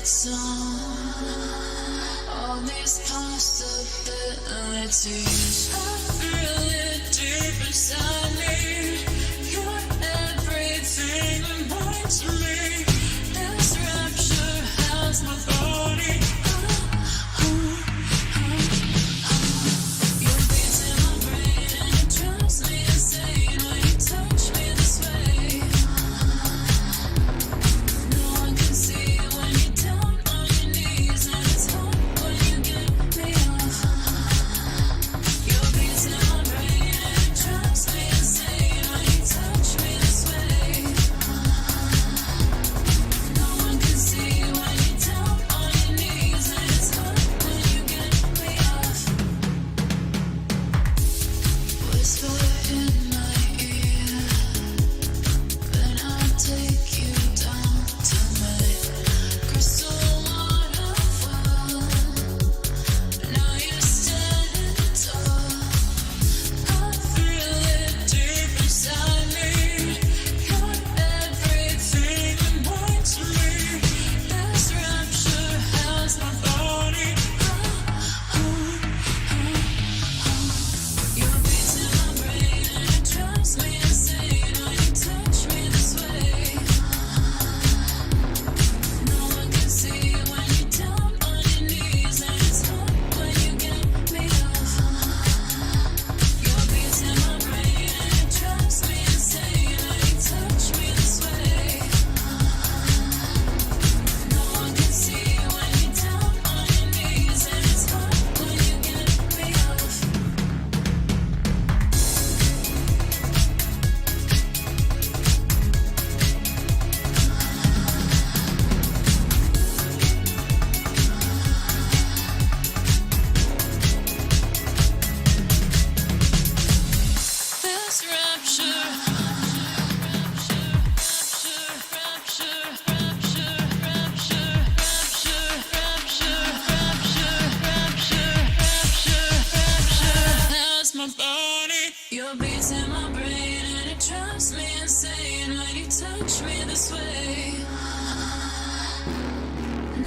thoughts on all these possibilities. I feel it deep inside me. You're everything and more to me. This rapture has my body. You're beating my brain and it drives me insane when you touch me this way. No one can see when you're down on your knees, and it's hard when you get me off. You're beating my brain and it drives me insane when you touch me this way. No one can see when you're down on your knees, and it's hard when you get me off. Whisper in my ear, then I'll take you down to my crystal waterfall. Now you're standing tall. I feel it deep inside me. You're everything and more to me. This rapture has my body. You're beating my brain and it drives me insane when you touch me this way. No one can see when you're down on your knees, and it's hard when you get me off. You're beating my brain and it drives me insane when you touch me this way. No one can see when you're down on your knees, and it's hard when you get me off. This rapture, has my body. You're beating my brain and it drives me insane when you touch me this way.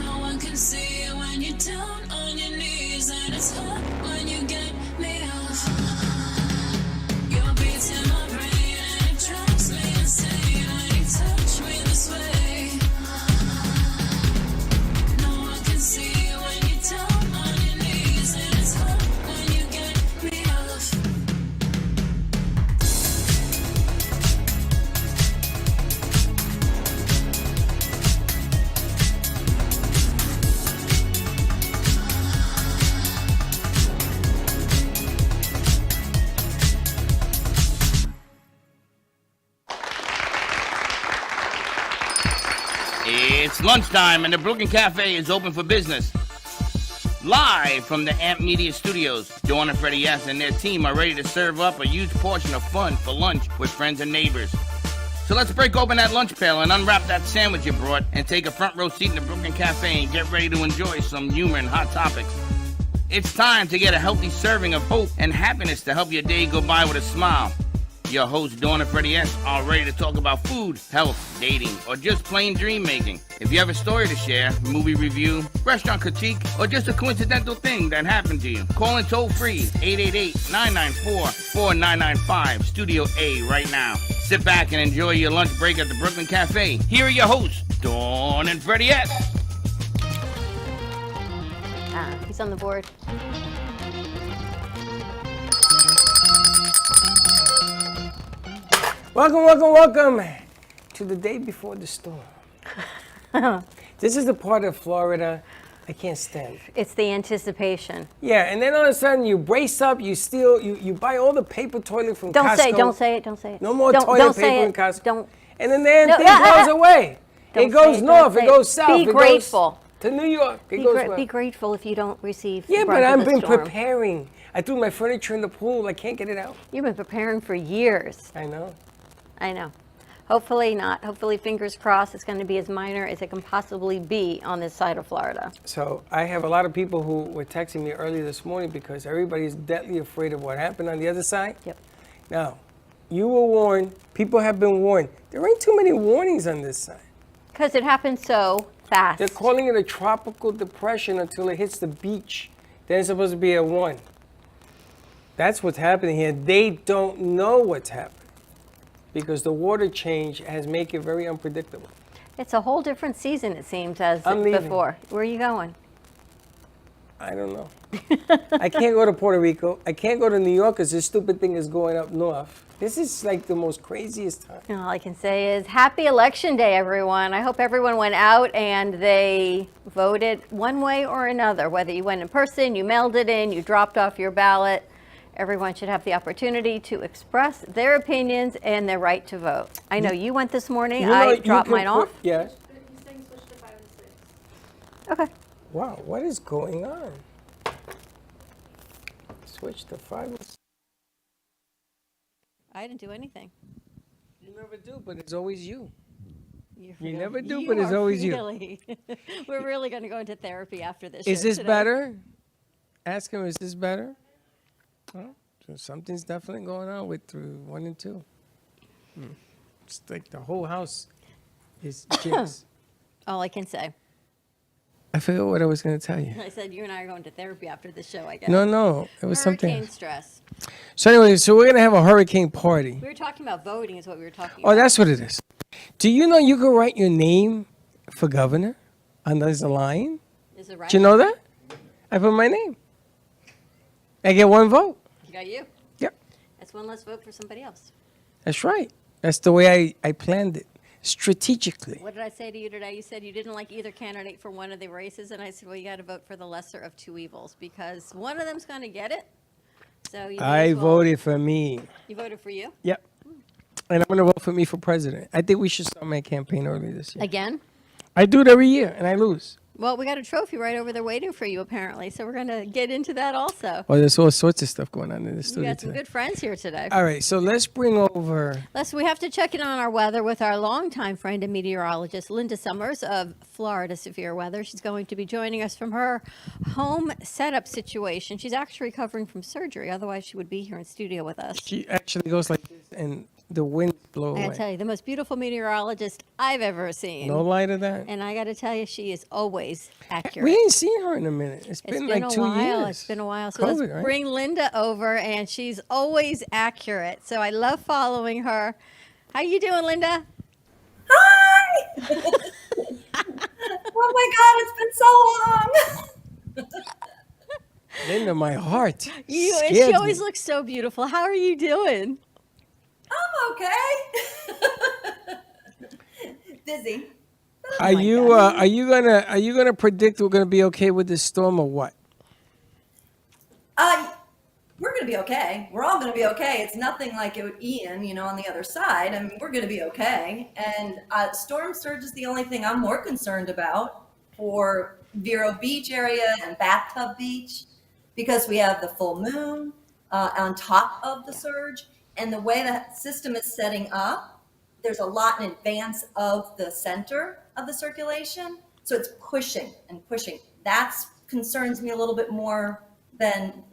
No one can see when you're down on your knees, and it's hard when you get me off. You're beating my brain and it drives me insane when you touch me this way. No one can see when you're down on your knees, and it's hard when you get me off. It's lunchtime and the Brooklyn Cafe is open for business. Live from the Amp Media Studios, Dawn and Freddie S. and their team are ready to serve up a huge portion of fun for lunch with friends and neighbors. So let's break open that lunch pail and unwrap that sandwich you brought and take a front row seat in the Brooklyn Cafe and get ready to enjoy some humor and hot topics. It's time to get a healthy serving of hope and happiness to help your day go by with a smile. Your hosts, Dawn and Freddie S., are ready to talk about food, health, dating, or just plain dream making. If you have a story to share, movie review, restaurant critique, or just a coincidental thing that happened to you, call in toll free 888-994-4995, Studio A right now. Sit back and enjoy your lunch break at the Brooklyn Cafe. Here are your hosts, Dawn and Freddie S. He's on the board. Welcome to the day before the storm. This is the part of Florida I can't stand. It's the anticipation. Yeah, and then all of a sudden you brace up, you steal, you buy all the paper toilet from Don't Costco. say it. No more Don't toilet say paper it. in Costco. Don't. And then thing No, goes away. Don't It goes say it, north, don't it say goes south, Be it grateful. goes to New York. It goes well. Be grateful if you don't receive. Yeah, the but brunt of I've the been storm. preparing. I threw my furniture in the pool. I can't get it out. You've been preparing for years. I know. Hopefully not. Hopefully, fingers crossed, it's going to be as minor as it can possibly be on this side of Florida. So I have a lot of people who were texting me early this morning because everybody's deathly afraid of what happened on the other side. Yep. Now, you were warned. People have been warned. There ain't too many warnings on this side. Because it happened so fast. They're calling it a tropical depression until it hits the beach. Then it's supposed to be a 1. That's what's happening here. They don't know what's happening because the water change has made it very unpredictable. It's a whole different season, it seems, as I'm leaving. before. Where are you going? I don't know. I can't go to Puerto Rico. I can't go to New York because this stupid thing is going up north. This is like the most craziest time. All I can say is happy election day, everyone. I hope everyone went out and they voted one way or another, whether you went in person, you mailed it in, you dropped off your ballot. Everyone should have the opportunity to express their opinions and their right to vote. I know you went this morning. You know, I you dropped can mine off. Yes. He's saying switch to 5 and 6. Okay. Wow, what is going on? Switch to 5. I didn't do anything. You never do, but it's always you. You never do, but it's always you. you. We're really going to go into therapy after this. Is show this today. better? Ask him, is this better? Oh, so something's definitely going on with 1 and 2. It's like the whole house is jinx. All I can say. I forgot what I was going to tell you. I said you and I are going to therapy after this show, I guess. No, it was Hurricane something. stress. So anyway, so we're going to have a hurricane party. We were talking about voting is what we were talking Oh, about. that's what it is. Do you know you can write your name for governor under the line? Is it right? Do you know that? I put my name. I get 1 vote. You got you. Yep, That's one less vote for somebody else. that's right. That's the way I planned it, strategically. What did I say to you today? You said you didn't like either candidate for one of the races, and I said, well, you got to vote for the lesser of two evils because one of them's going to get it. So you may I as well- voted for me. You voted for you Yep. And I'm going to vote for me for president. I think we should start my campaign early this year. again. I do it every year, and I lose. Well, we got a trophy right over there waiting for you, apparently. So we're going to get into that also. Oh, there's all sorts of stuff going on in the We studio got some today. good friends here today. All right, so let's bring over. We have to check in on our weather with our longtime friend and meteorologist, Linda Summers of Florida Severe Weather. She's going to be joining us from her home setup situation. She's actually recovering from surgery. Otherwise, she would be here in studio with us. She actually goes like this, and the wind blows I gotta away. tell you, the most beautiful meteorologist I've ever seen. No lie to that. And I got to tell you, she is always accurate. We ain't seen her in a minute. It's It's been been like a 2 while. years. It's been a while. So COVID, let's right? bring Linda over, and she's always accurate. So I love following her. How you doing, Linda? Hi! Oh my God, it's been so long. Linda, my heart. She scared always me. looks so beautiful. How are you doing? I'm okay. Busy. Are you gonna predict we're gonna be okay with this storm or what? We're going to be okay. We're all going to be okay. It's nothing like Ian, on the other side. I mean, we're going to be okay. And storm surge is the only thing I'm more concerned about for Vero Beach area and Bathtub Beach because we have the full moon on top of the surge. And the way that system is setting up, there's a lot in advance of the center of the circulation. So it's pushing and pushing. That concerns me a little bit more than,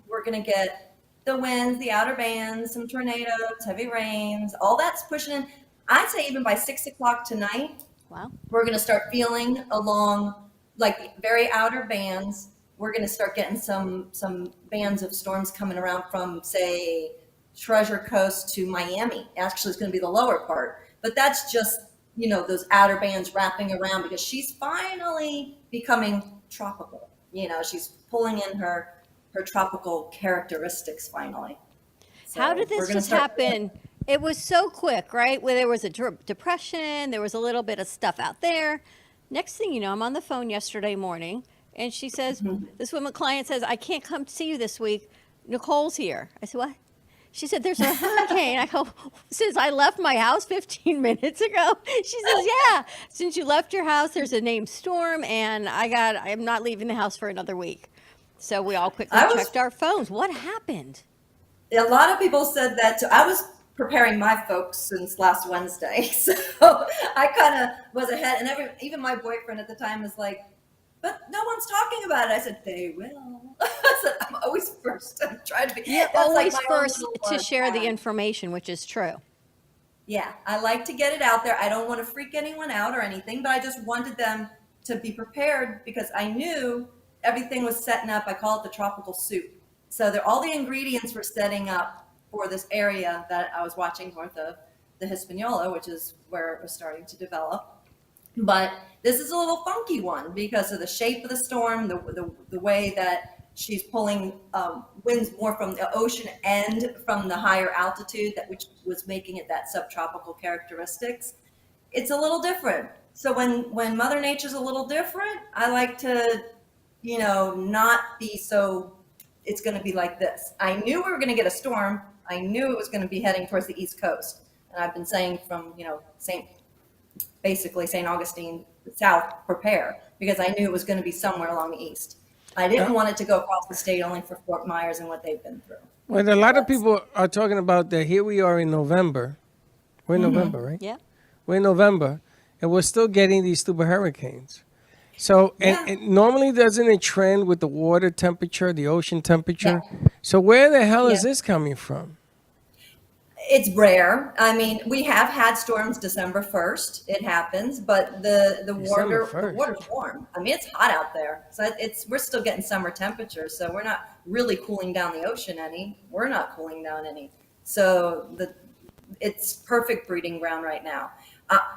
we're going to get the winds, the outer bands, some tornadoes, heavy rains, all that's pushing in. I'd say even by 6 o'clock tonight, Wow. we're going to start feeling along like the very outer bands. We're going to start getting some bands of storms coming around from, say, Treasure Coast to Miami. Actually, it's going to be the lower part. But that's just, those outer bands wrapping around because she's finally becoming tropical. She's pulling in her tropical characteristics finally. So How did we're this gonna just start- happen? It was so quick, right? Where there was a depression, there was a little bit of stuff out there. Next thing you know, I'm on the phone yesterday morning, and she says, this woman client says, I can't come see you this week. Nicole's here. I said, what? She said, there's a hurricane. I go, since I left my house 15 minutes ago? She says, yeah. Since you left your house, there's a named storm, and I'm not leaving the house for another week. So we all quickly checked our phones. What happened? A lot of people said that too. I was preparing my folks since last Wednesday, so I kind of was ahead. And even my boyfriend at the time was like, but no one's talking about it. I said, they will. I said, I'm always first. I'm trying to be. You're that's like always my own first little, to share the tag. information, which is true. Yeah, I like to get it out there. I don't want to freak anyone out or anything, but I just wanted them to be prepared because I knew everything was setting up. I call it the tropical soup. So all the ingredients were setting up for this area that I was watching north of the Hispaniola, which is where it was starting to develop. But this is a little funky one because of the shape of the storm, the way that she's pulling winds more from the ocean and from the higher altitude, which was making it that subtropical characteristics. It's a little different. So when Mother Nature's a little different, I like to, not be so. It's going to be like this. I knew we were going to get a storm. I knew it was going to be heading towards the East Coast, and I've been saying from St. Augustine south, prepare, because I knew it was going to be somewhere along the east. I didn't want it to go across the state only for Fort Myers and what they've been through. Well, a lot of people are talking about that here we are in November. We're in November, right? Yeah. We're in November, and we're still getting these stupid hurricanes. So, and normally doesn't it trend with the water temperature, the ocean temperature? Yeah. So where the hell is Yeah. this coming from? It's rare. I mean, we have had storms December 1st. It happens, but the water's warm. I mean, it's hot out there. So we're still getting summer temperatures. So we're not really cooling down the ocean any. We're not cooling down any. So it's perfect breeding ground right now.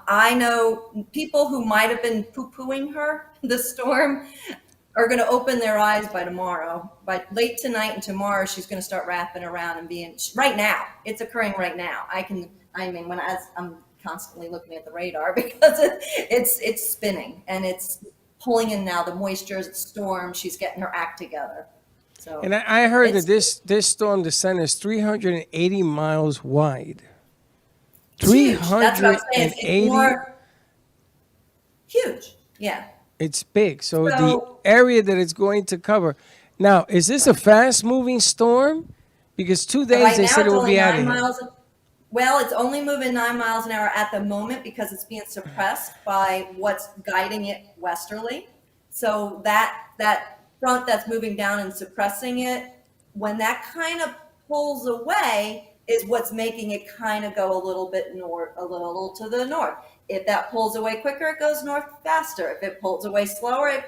I know people who might have been poo-pooing her, the storm, are going to open their eyes by tomorrow. By late tonight and tomorrow, she's going to start wrapping around and being right now. It's occurring right now. As I'm constantly looking at the radar because it's spinning and it's pulling in now the moisture, it's storm. She's getting her act together. So, And I heard that this storm, the center, is 380 miles wide. huge. That's what I'm saying. 380. It's more huge. Yeah. It's big. So the So- area that it's going to cover. Now, is this a fast-moving storm? Because 2 days Right they now, said it it's would only be out of 9 here. miles. Well, it's only moving 9 miles an hour at the moment because it's being suppressed by what's guiding it westerly. So that front that's moving down and suppressing it, when that kind of pulls away, is what's making it kind of go a little bit north, a little to the north. If that pulls away quicker, it goes north faster. If it pulls away slower, it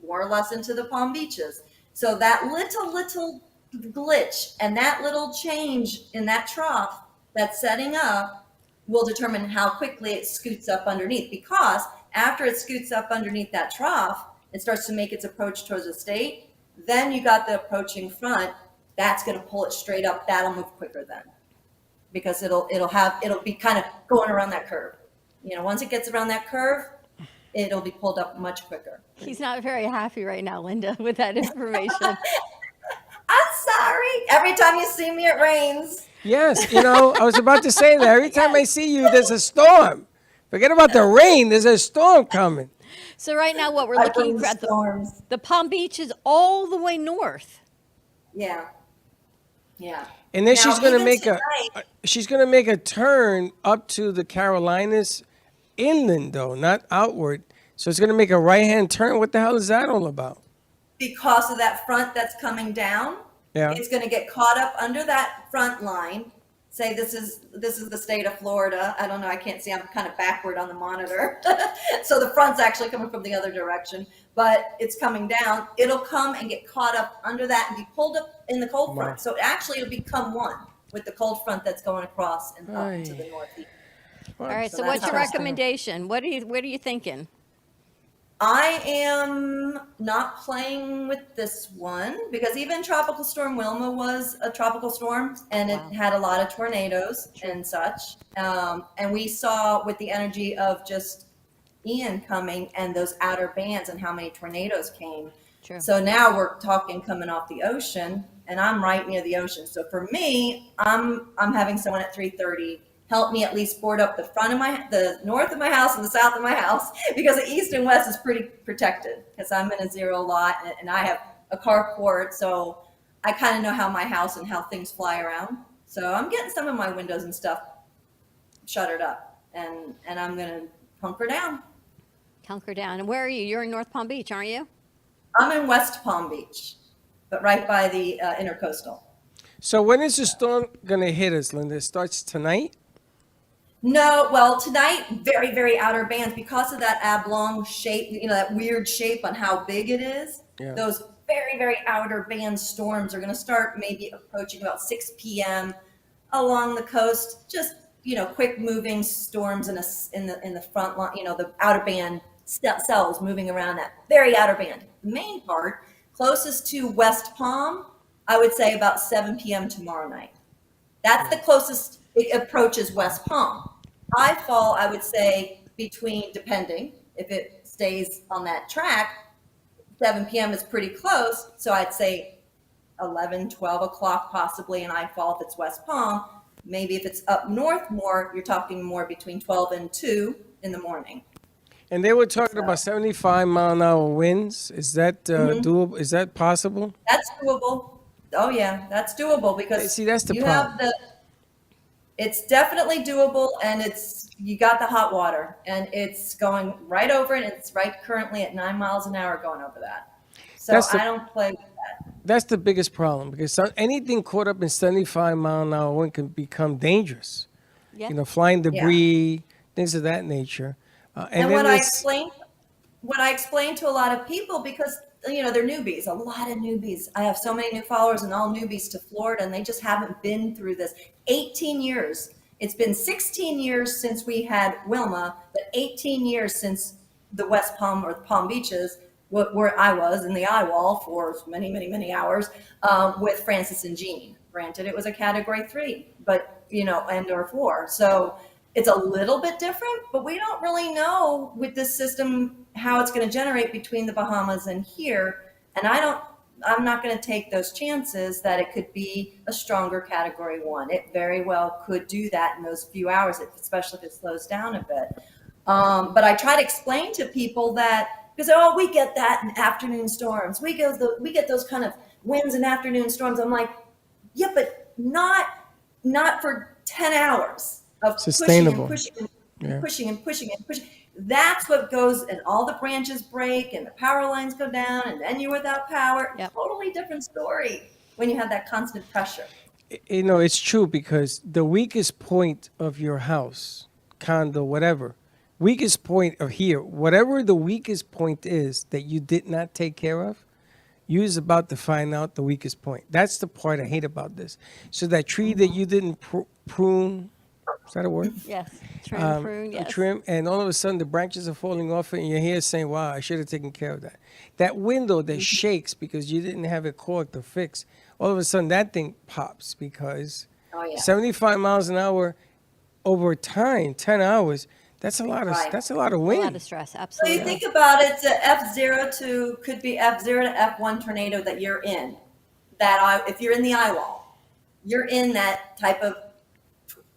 more or less into the Palm Beaches. So that little glitch and that little change in that trough that's setting up will determine how quickly it scoots up underneath. Because after it scoots up underneath that trough, it starts to make its approach towards the state. Then you got the approaching front. That's going to pull it straight up. That'll move quicker then, because it'll be kind of going around that curve. Once it gets around that curve, it'll be pulled up much quicker. He's not very happy right now, Linda, with that information. I'm sorry. Every time you see me, it rains. Yes, I was about to say that. Every time I see you, there's a storm. Forget about the rain. There's a storm coming. So right now, what we're I looking bring at, storms. the Palm Beach is all the way north. Yeah. Yeah. And then Now, she's going to even make tonight- a turn up to the Carolinas inland though, not outward. So it's going to make a right-hand turn. What the hell is that all about? because of that front that's coming down. Yeah. It's going to get caught up under that front line. Say this is the state of Florida. I don't know. I can't see. I'm kind of backward on the monitor. So the front's actually coming from the other direction, but it's coming down. It'll come and get caught up under that and be pulled up in the cold front. Wow. So actually it'll become one with the cold front that's going across and up to the northeast. All right. So So that's what's your how it's recommendation? What are you thinking? I am not playing with this one because even Tropical Storm Wilma was a tropical storm and it had a lot of tornadoes and such. And we saw with the energy of just Ian coming and those outer bands and how many tornadoes came. True. So now we're talking coming off the ocean, and I'm right near the ocean. So for me, I'm having someone at 3:30 help me at least board up the north of my house and the south of my house, because the east and west is pretty protected because I'm in a zero lot and I have a carport, so I kind of know how my house and how things fly around. So I'm getting some of my windows and stuff shuttered up, and I'm gonna hunker down. Hunker down. And where are you? You're in North Palm Beach, aren't you? I'm in West Palm Beach, but right by the intercoastal. So when is the storm going to hit us, Linda? It starts tonight? No, well, tonight, very, very outer bands because of that oblong shape, that weird shape on how big it is. Yeah. Those very, very outer band storms are going to start maybe approaching about 6 p.m. along the coast. Just, quick moving storms in the front line, the outer band cells moving around that very outer band. The main part, closest to West Palm, I would say about 7 p.m. tomorrow night. That's the closest it approaches West Palm. I fall, I would say, between, depending if it stays on that track, 7 p.m. is pretty close. So I'd say 11, 12 o'clock possibly, and I fall if it's West Palm. Maybe if it's up north more, you're talking more between 12 and 2 in the morning. And they were talking about 75-mile-an-hour winds. Is that doable? Is that possible? That's doable. Oh yeah, that's doable because See, that's the you problem. have it's definitely doable, and you got the hot water, and it's going right over it. It's right currently at 9 miles an hour going over that. So I don't play with that. That's the biggest problem because anything caught up in 75-mile-an-hour wind can become dangerous. Yeah. Flying debris, things of that nature. And then what I this- explain to a lot of people, because they're newbies, a lot of newbies. I have so many new followers and all newbies to Florida, and they just haven't been through this. 18 years. It's been 16 years since we had Wilma, but 18 years since the West Palm or the Palm Beaches, where I was in the eye wall for many, many, many hours with Francis and Jean. Granted, it was a Category 3, but and or 4. So it's a little bit different, but we don't really know with this system how it's going to generate between the Bahamas and here. And I'm not going to take those chances that it could be a stronger Category 1. It very well could do that in those few hours, especially if it slows down a bit. But I try to explain to people that, because we get that in afternoon storms. We get those kind of winds in afternoon storms. I'm like, yeah, but not for 10 hours of Sustainable. pushing and pushing. That's what goes, and all the branches break and the power lines go down, and then you're without power. Yep. Totally different story when you have that constant pressure. It's true because the weakest point of your house, condo, whatever, weakest point of here, whatever the weakest point is that you did not take care of, you're about to find out the weakest point. That's the part I hate about this. So that tree that you didn't prune, is that a word? Yes. Trim, prune, yes. Trim, and all of a sudden the branches are falling off it, and you're here saying, wow, I should have taken care of that. That window that shakes because you didn't have it corked or fixed, all of a sudden that thing pops because 75 miles an hour over time, 10 hours, that's a lot of Right. that's a lot of A wind. lot of stress, So absolutely. you think about it, could be F0 to F1 tornado that you're in. If you're in the eye wall, you're in that type of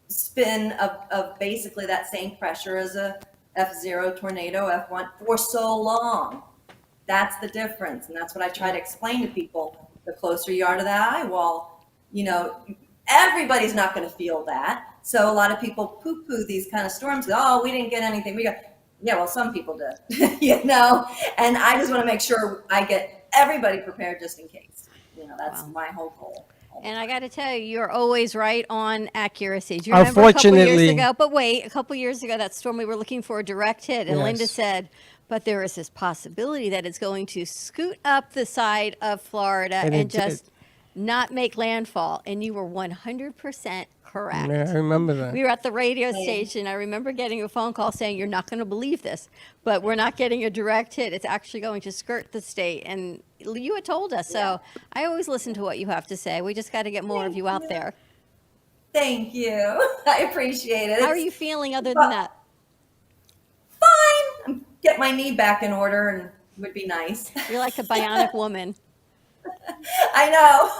spin of basically that same pressure as a F0 tornado, F1 for so long. That's the difference. And that's what I try to explain to people. The closer you are to that eye wall, everybody's not going to feel that. So a lot of people poo-poo these kind of storms. We didn't get anything. Yeah, well, some people did, and I just want to make sure I get everybody prepared just in case. That's my whole goal. And I got to tell you, you're always right on accuracy. Do you remember a couple Unfortunately- years ago? But wait, a couple years ago, that storm we were looking for a direct hit, and Linda Yes. said, but there is this possibility that it's going to scoot up the side of Florida And and it just did. not make landfall. And you were 100% correct. Yeah, I remember that. We were at the radio station. I remember getting a phone call saying, you're not going to believe this, but we're not getting a direct hit. It's actually going to skirt the state. And you had told us. So I always listen to what you have to say. We just got to get more of you out there. Thank you. I appreciate it. How are you feeling other than that? Fine. Get my knee back in order and would be nice. You're like a bionic woman. I know.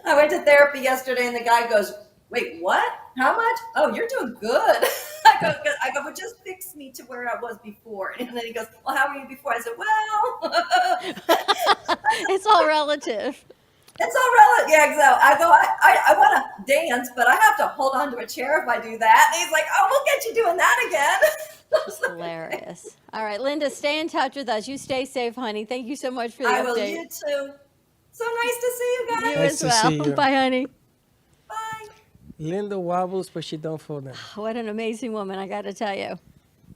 I went to therapy yesterday and the guy goes, wait, what? How much? Oh, you're doing good. I go, well, just fix me to where I was before. And then he goes, well, how were you before? I said, well, It's all relative. it's all relative. Yeah, so I go, I want to dance, but I have to hold on to a chair if I do that. And he's like, oh, we'll get you doing that again. It's hilarious. All right, Linda, stay in touch with us. You stay safe, honey. Thank you so much for the I will, update. you too. So nice to see you guys. You Nice as to well. see you. Bye, honey. Bye. Linda wobbles, but she don't fall down. What an amazing woman, I got to tell you.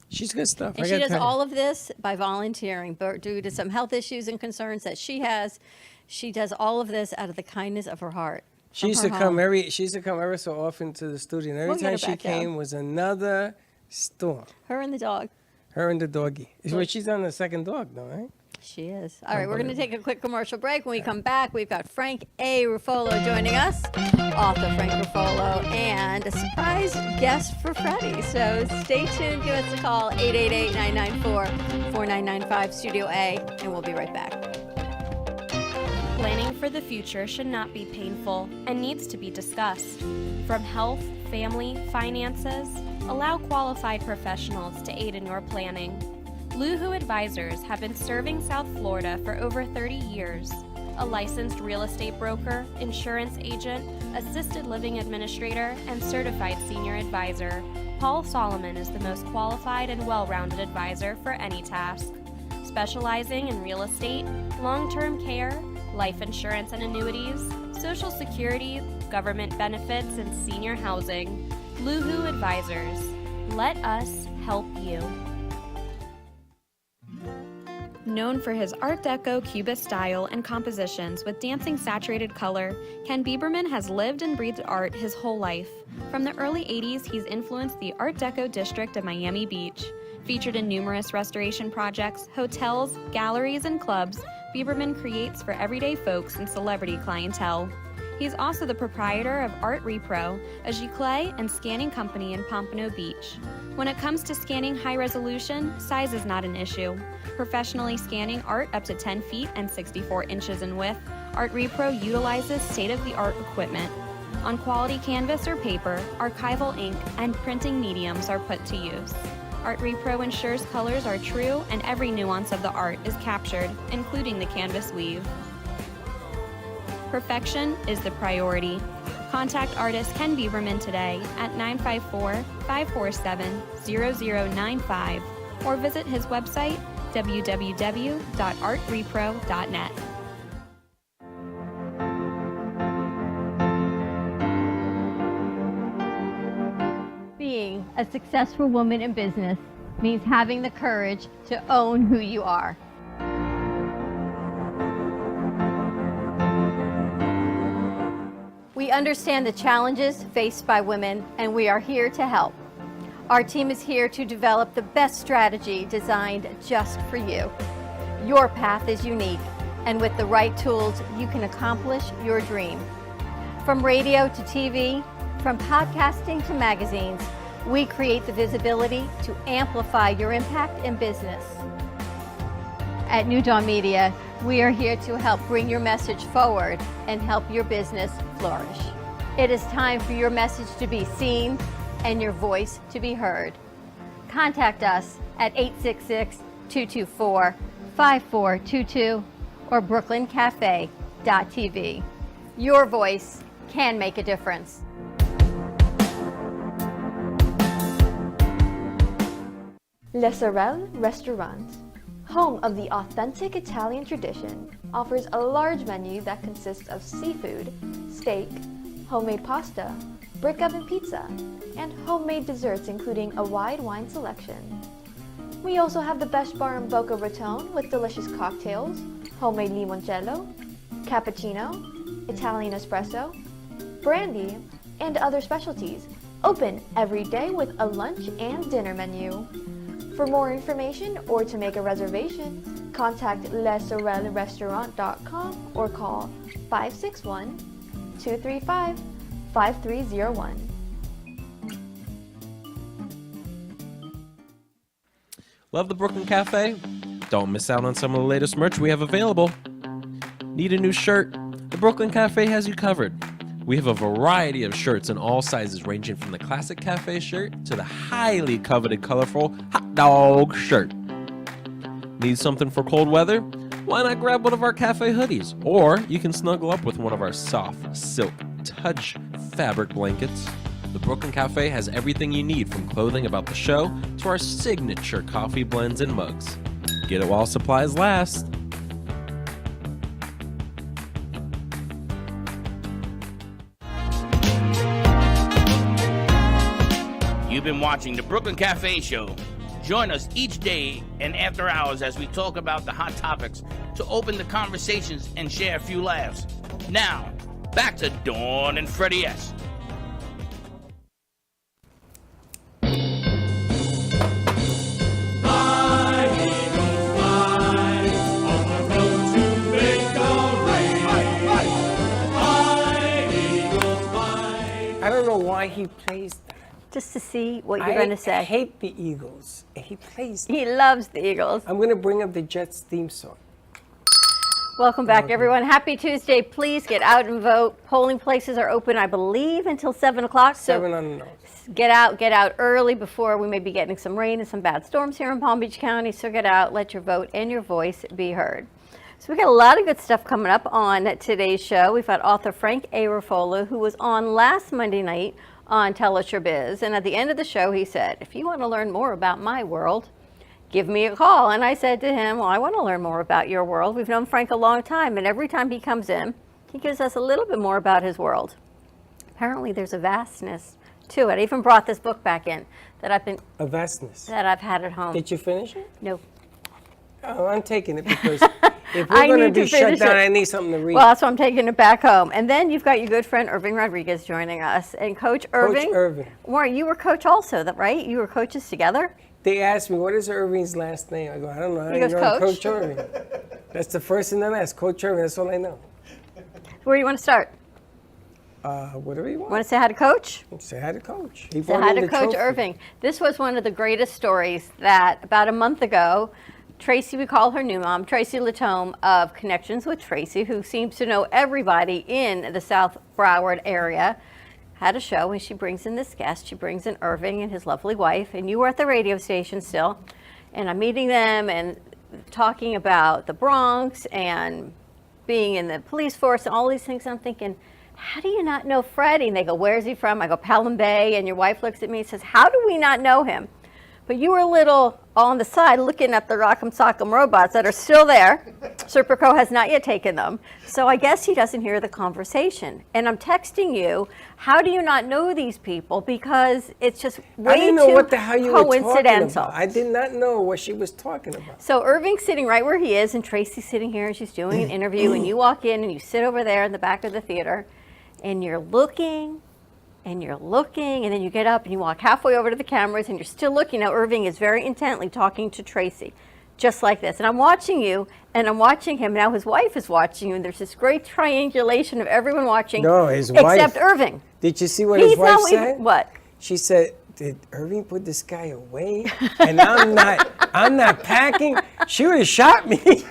She's good stuff. And she does all of this by volunteering, but due to some health issues and concerns that she has, she does all of this out of the kindness of her heart. She used to come ever so often to the studio, and every We'll get time her she back down. came was another storm. Her and the dog. Her and the doggy. Well, she's on the second dog, though, right? She is. All right, we're going to take a quick commercial break. When we come back, we've got Frank A. Ruffolo joining us, author Frank Ruffolo, and a surprise guest for Freddie. So stay tuned. Give us a call, 888-994-4995, Studio A, and we'll be right back. Planning for the future should not be painful and needs to be discussed. From health, family, finances, allow qualified professionals to aid in your planning. Luhu Advisors have been serving South Florida for over 30 years. A licensed real estate broker, insurance agent, assisted living administrator, and certified senior advisor, Paul Solomon is the most qualified and well-rounded advisor for any task. Specializing in real estate, long-term care, life insurance and annuities, Social Security, government benefits, and senior housing. Luhu Advisors. Let us help you. Known for his Art Deco Cubist style and compositions with dancing saturated color, Ken Bieberman has lived and breathed art his whole life. From the early 80s, he's influenced the Art Deco district of Miami Beach. Featured in numerous restoration projects, hotels, galleries, and clubs, Bieberman creates for everyday folks and celebrity clientele. He's also the proprietor of Art Repro, a giclée and scanning company in Pompano Beach. When it comes to scanning high resolution, size is not an issue. Professionally scanning art up to 10 feet and 64 inches in width, Art Repro utilizes state-of-the-art equipment. On quality canvas or paper, archival ink and printing mediums are put to use. Art Repro ensures colors are true and every nuance of the art is captured, including the canvas weave. Perfection is the priority. Contact artist Ken Bieberman today at 954-547-0095 or visit his website www.artrepro.net. Being a successful woman in business means having the courage to own who you are. We understand the challenges faced by women, and we are here to help. Our team is here to develop the best strategy designed just for you. Your path is unique, and with the right tools, you can accomplish your dream. From radio to TV, from podcasting to magazines, we create the visibility to amplify your impact in business. At New Dawn Media, we are here to help bring your message forward and help your business flourish. It is time for your message to be seen and your voice to be heard. Contact us at 866-224-5422 or brooklyncafe.tv. Your voice can make a difference. Le Sorel Restaurant, home of the authentic Italian tradition, offers a large menu that consists of seafood, steak, homemade pasta, brick oven pizza, and homemade desserts including a wide wine selection. We also have the best bar in Boca Raton with delicious cocktails, homemade limoncello, cappuccino, Italian espresso, brandy, and other specialties. Open every day with a lunch and dinner menu. For more information or to make a reservation, contact lesorelrestaurant.com or call 561-235-5301. Love the Brooklyn Cafe? Don't miss out on some of the latest merch we have available. Need a new shirt? The Brooklyn Cafe has you covered. We have a variety of shirts in all sizes, ranging from the classic cafe shirt to the highly coveted colorful hot dog shirt. Need something for cold weather? Why not grab one of our cafe hoodies? Or you can snuggle up with one of our soft silk touch fabric blankets. The Brooklyn Cafe has everything you need, from clothing about the show to our signature coffee blends and mugs. Get it while supplies last. You've been watching the Brooklyn Cafe Show. Join us each day and after hours as we talk about the hot topics to open the conversations and share a few laughs. Now, back to Dawn and Freddie S. I don't know why he plays that. Just to see what you're going to I say. hate the Eagles. He plays that. He loves the Eagles. I'm going to bring up the Jets theme song. Welcome back, everyone. Happy Tuesday. Please get out and vote. Polling places are open, I believe, until 7 o'clock. So 7 on the nose. get out early before we may be getting some rain and some bad storms here in Palm Beach County. So get out, let your vote and your voice be heard. So we got a lot of good stuff coming up on today's show. We've got author Frank A. Ruffolo, who was on last Monday night on Tell Us Your Biz. And at the end of the show, he said, if you want to learn more about my world, give me a call. And I said to him, well, I want to learn more about your world. We've known Frank a long time, and every time he comes in, he gives us a little bit more about his world. Apparently, there's a vastness to it. I even brought this book back in that A vastness. I've had at home. Did you finish it? No. Oh, I'm taking it because if I we're going to need be to shut finish down, it. I need something to read. Well, that's why I'm taking it back home. And then you've got your good friend Irving Rodriguez joining us. And Coach Irving. Coach Irving. Warren, you were coach also, right? You were coaches together? They asked me, what is Irving's last name? I go, I don't know. I He goes, know Coach? Coach Irving. That's the first thing they asked. Coach Irving, that's all I know. Where do you want to start? Whatever you want. Want to say hi to Coach? Say hi to Coach. He Say brought hi in to the Coach trophy. Irving. This was one of the greatest stories that about a month ago, Tracy, we call her new mom, Tracy Latome of Connections with Tracy, who seems to know everybody in the South Broward area, had a show and she brings in this guest. She brings in Irving and his lovely wife, and you were at the radio station still, and I'm meeting them and talking about the Bronx and being in the police force and all these things. I'm thinking, how do you not know Freddie? And they go, where's he from? I go, Pelham Bay. And your wife looks at me and says, how do we not know him? But you were a little on the side looking at the Rock'em Sock'em robots that are still there. Serpico has not yet taken them. So I guess he doesn't hear the conversation. And I'm texting you, how do you not know these people? Because it's just way I didn't know too what the hell you were talking coincidental. about. I did not know what she was talking about. So Irving's sitting right where he is, and Tracy's sitting here, and she's doing an interview, and you walk in, and you sit over there in the back of the theater, and you're looking, and then you get up, and you walk halfway over to the cameras, and you're still looking. Now, Irving is very intently talking to Tracy, just like this. And I'm watching you, and I'm watching him. Now his wife is watching you, and there's this great triangulation of everyone watching. No, his wife. Except Irving. Did you see what He's his wife not said? even, what? She said, did Irving put this guy away? And I'm not packing. She would have shot me.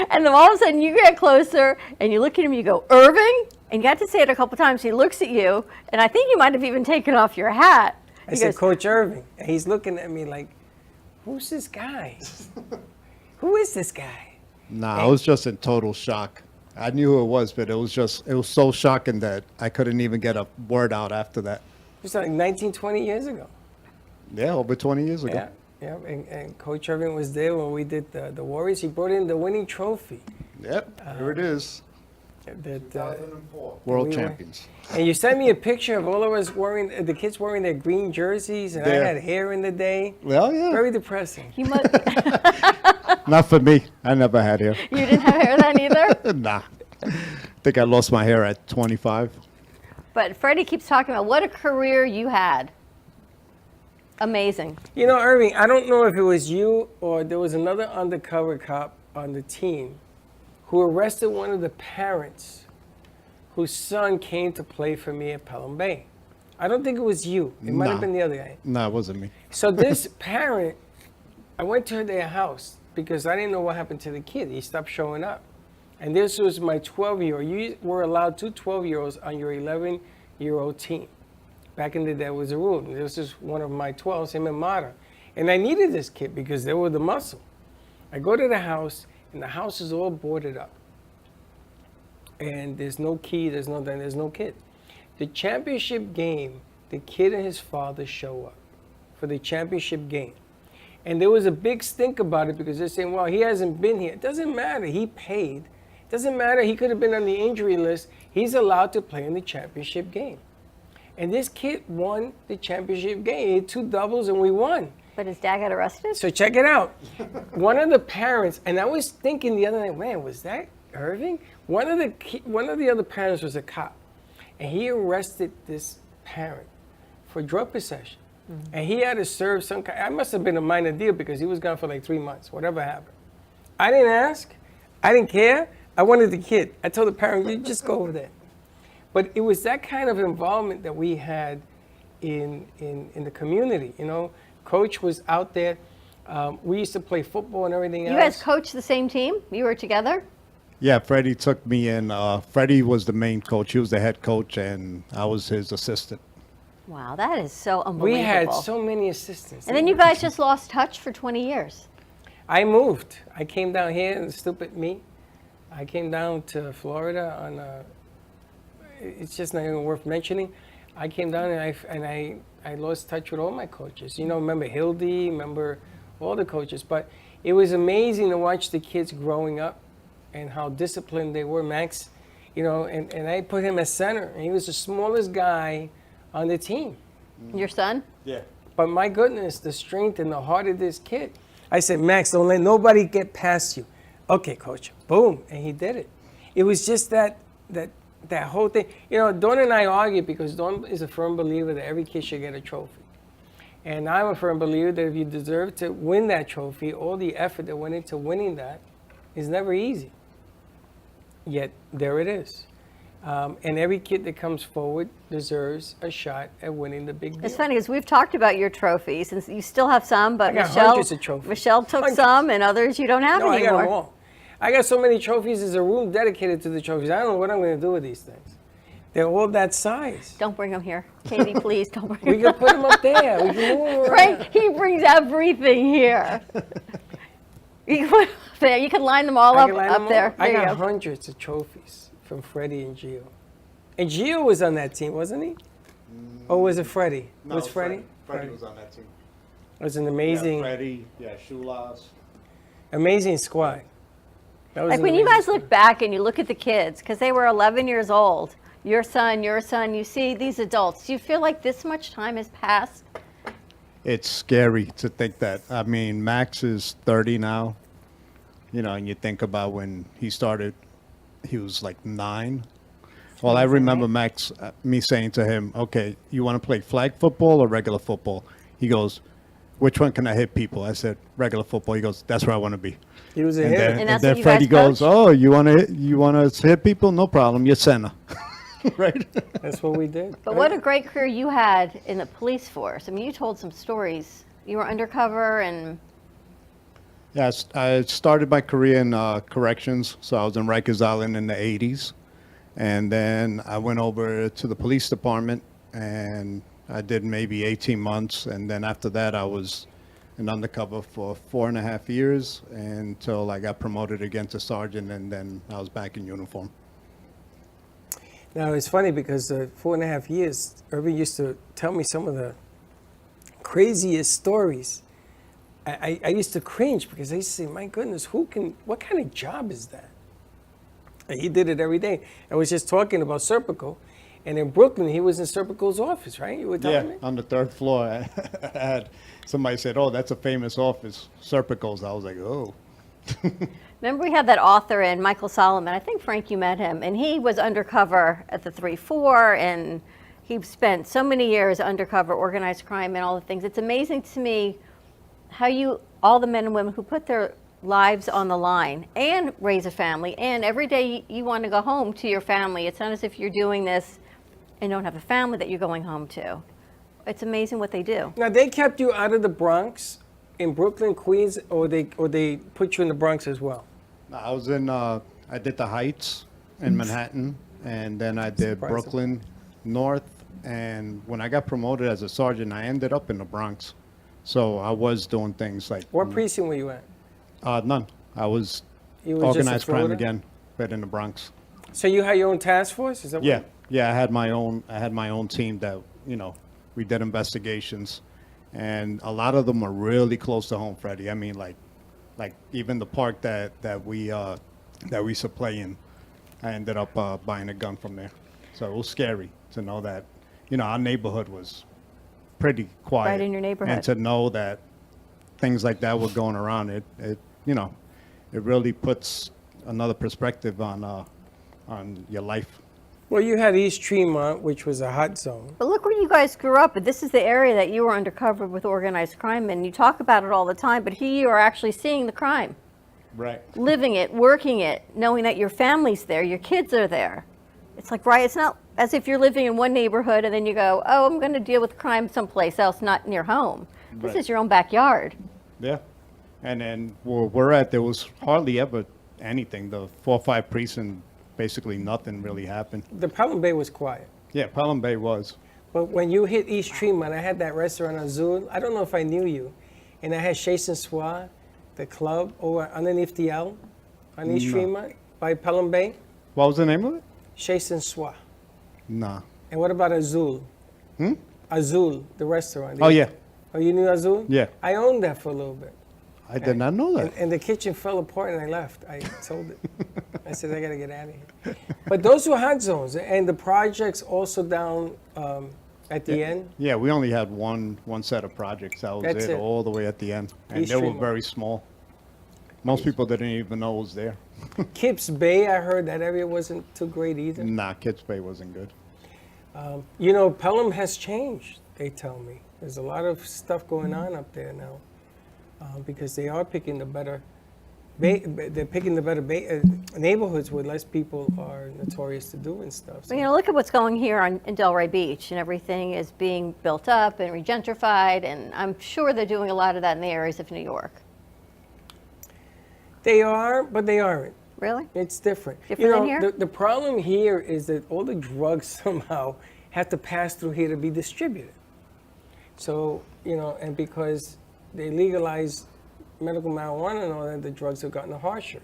And then all of a sudden you get closer and you look at him and you go, Irving? And you got to say it a couple times. He looks at you, and I think you might have even taken off your hat. I said, Coach Irving. And he's looking at me like, who's this guy? Who is this guy? Nah, I was just in total shock. I knew who it was, but it was so shocking that I couldn't even get a word out after that. It was like 19, 20 years ago. Yeah, over 20 years ago. Yeah, yeah. And Coach Irving was there when we did the Warriors. He brought in the winning trophy. Yep, here it is. That, World we were- champions. And you sent me a picture of all of us wearing, the kids wearing their green jerseys, and I Yeah. had hair in the day. Well, yeah. Very depressing. You, must, Not for me. I never had hair. you didn't have hair then either? Nah. I think I lost my hair at 25. But Freddie keeps talking about what a career you had. Amazing. You know, Irving, I don't know if it was you or there was another undercover cop on the team who arrested one of the parents whose son came to play for me at Pelham Bay. I don't think it was you. It might have No. been the other guy. No, it wasn't me. So this parent, I went to their house because I didn't know what happened to the kid. He stopped showing up. And this was my 12-year-old. You were allowed 2 12-year-olds on your 11-year-old team. Back in the day, it was a rule. This is one of my 12s, him and Mata. And I needed this kid because they were the muscle. I go to the house, and the house is all boarded up. And there's no key, there's no kid. The championship game, the kid and his father show up for the championship game. And there was a big stink about it because they're saying, well, he hasn't been here. It doesn't matter, he paid. It doesn't matter, he could have been on the injury list. He's allowed to play in the championship game. And this kid won the championship game. He had 2 doubles and we won. But his dad got arrested? So check it out. One of the parents, and I was thinking the other night, man, was that Irving? One of the other parents was a cop, and he arrested this parent for drug possession. And he had to serve some kind. I must have been a minor deal because he was gone for like 3 months. Whatever happened, I didn't ask. I didn't care. I wanted the kid. I told the parent, you just go over there. But it was that kind of involvement that we had in the community. You know, Coach was out there. We used to play football and everything You else. guys coached the same team? You were together? Yeah, Freddie took me in. Freddie was the main coach. He was the head coach, and I was his assistant. Wow, that is so unbelievable. We had so many assistants. And then you guys just lost touch for 20 years. I moved. I came down here, and stupid me. I came down to Florida on it's just not even worth mentioning. I came down and I lost touch with all my coaches. You know, remember Hildy, remember all the coaches. But it was amazing to watch the kids growing up and how disciplined they were. Max, you know, and I put him as center, and he was the smallest guy on the team. Your son? Yeah. But my goodness, the strength and the heart of this kid. I said, Max, don't let nobody get past you. Okay, coach. Boom. And he did it. It was just that whole thing. You know, Dawn and I argue because Dawn is a firm believer that every kid should get a trophy. And I'm a firm believer that if you deserve to win that trophy, all the effort that went into winning that is never easy. Yet, there it is. And every kid that comes forward deserves a shot at winning the big deal. It's funny because we've talked about your trophies, and you still have some, but I got Michelle, hundreds of trophies. Michelle took Hundreds. some, and others you don't have No, I anymore. got them all. I got so many trophies. There's a room dedicated to the trophies. I don't know what I'm going to do with these things. They're all that size. Don't bring them here, Katie. Please don't bring We them. can put them up there. We can move them around. Right? He brings everything here. You can put them up there. You can line them all I up can line up them there. all. I There you got go. hundreds of trophies from Freddie and Gio. And Gio was on that team, wasn't he? Or was it Freddie? No, was Freddie? Freddie was on that team. It was an amazing, Yeah, Freddie, yeah, Shulas. amazing squad. That was Like an when you amazing guys squad. look back and you look at the kids, because they were 11 years old, your son, you see these adults. Do you feel like this much time has passed? It's scary to think that. I mean, Max is 30 now, you know, and you think about when he started, he was like 9. Well, I remember Max, me saying to him, okay, you want to play flag football or regular football? He goes, which one can I hit people? I said, regular football. He goes, that's where I want to be. He was a And hitter. then, And that's then what you Freddie guys goes, coach? oh, you want to hit people? No problem. You're center. Right? That's what we did. But what a great career you had in the police force. I mean, you told some stories. You were undercover and Yes, I started my career in corrections. So I was in Rikers Island in the 80s. And then I went over to the police department and I did maybe 18 months. And then after that, I was an undercover for 4.5 years until I got promoted again to sergeant. And then I was back in uniform. Now, it's funny because 4.5 years, Irving used to tell me some of the craziest stories. I used to cringe because I used to say, my goodness, what kind of job is that? And he did it every day. I was just talking about Serpico. And in Brooklyn, he was in Serpico's office, right? You were telling me? On the 3rd floor, I had somebody said, oh, that's a famous office, Serpico's. I was like, oh. remember we had that author in, Michael Solomon. I think, Frank, you met him. And he was undercover at the 3-4, and he spent so many years undercover, organized crime, and all the things. It's amazing to me how all the men and women who put their lives on the line and raise a family, and every day you want to go home to your family. It's not as if you're doing this and don't have a family that you're going home to. It's amazing what they do. Now, they kept you out of the Bronx, in Brooklyn, Queens, or they put you in the Bronx as well? I was in, I did the Heights in Manhattan, and then I did Surprising. Brooklyn North. And when I got promoted as a sergeant, I ended up in the Bronx. So I was doing things like. What precinct were you at? None. I was You were just in organized crime Florida? again, but in the Bronx. So you had your own task force? Is that Yeah, what? yeah. I had my own team that we did investigations, and a lot of them are really close to home, Freddie. I mean, like even the park that we used to play in, I ended up buying a gun from there. So it was scary to know that our neighborhood was pretty quiet. Right in your neighborhood. And to know that things like that were going around, it really puts another perspective on your life. Well, you had East Tremont, which was a hot zone. But look where you guys grew up. But this is the area that you were undercover with organized crime, and you talk about it all the time. But here you are actually seeing the crime, Right. living it, working it, knowing that your family's there, your kids are there. It's like, right, it's not as if you're living in one neighborhood and then you go, oh, I'm going to deal with crime someplace else, not near home. This Right. is your own backyard. Yeah. And then where we're at, there was hardly ever anything. The 4-5 precinct, basically nothing really happened. The Pelham Bay was quiet. Yeah, Pelham Bay was. But when you hit East Tremont, I had that restaurant Azul. I don't know if I knew you. And I had Chez Soir, the club, over underneath the L on East No. Tremont by Pelham Bay. What was the name of it? Chez Soir. Nah. And what about Azul? Azul, the restaurant. Oh, yeah. Oh, you knew Azul? Yeah. I owned that for a little bit. I did not know that. And the kitchen fell apart and I left. I sold it. I said, I got to get out of here. But those were hot zones. And the projects also down at the end. Yeah, we only had one set of projects. That was That's it, it. all the way at the end. And East they were Tremont. very small. Most people didn't even know it was there. Kips Bay, I heard that area wasn't too great either. Nah, Kids Bay wasn't good. Pelham has changed, they tell me. There's a lot of stuff going on up there now because they are picking the better, they're picking the better neighborhoods where less people are notorious to doing stuff. So But, look at what's going here in Delray Beach, and everything is being built up and regentrified, and I'm sure they're doing a lot of that in the areas of New York. they are, but they aren't. Really? It's different. Different than here? The problem here is that all the drugs somehow have to pass through here to be distributed. So, and because they legalized medical marijuana and all that, the drugs have gotten harsher.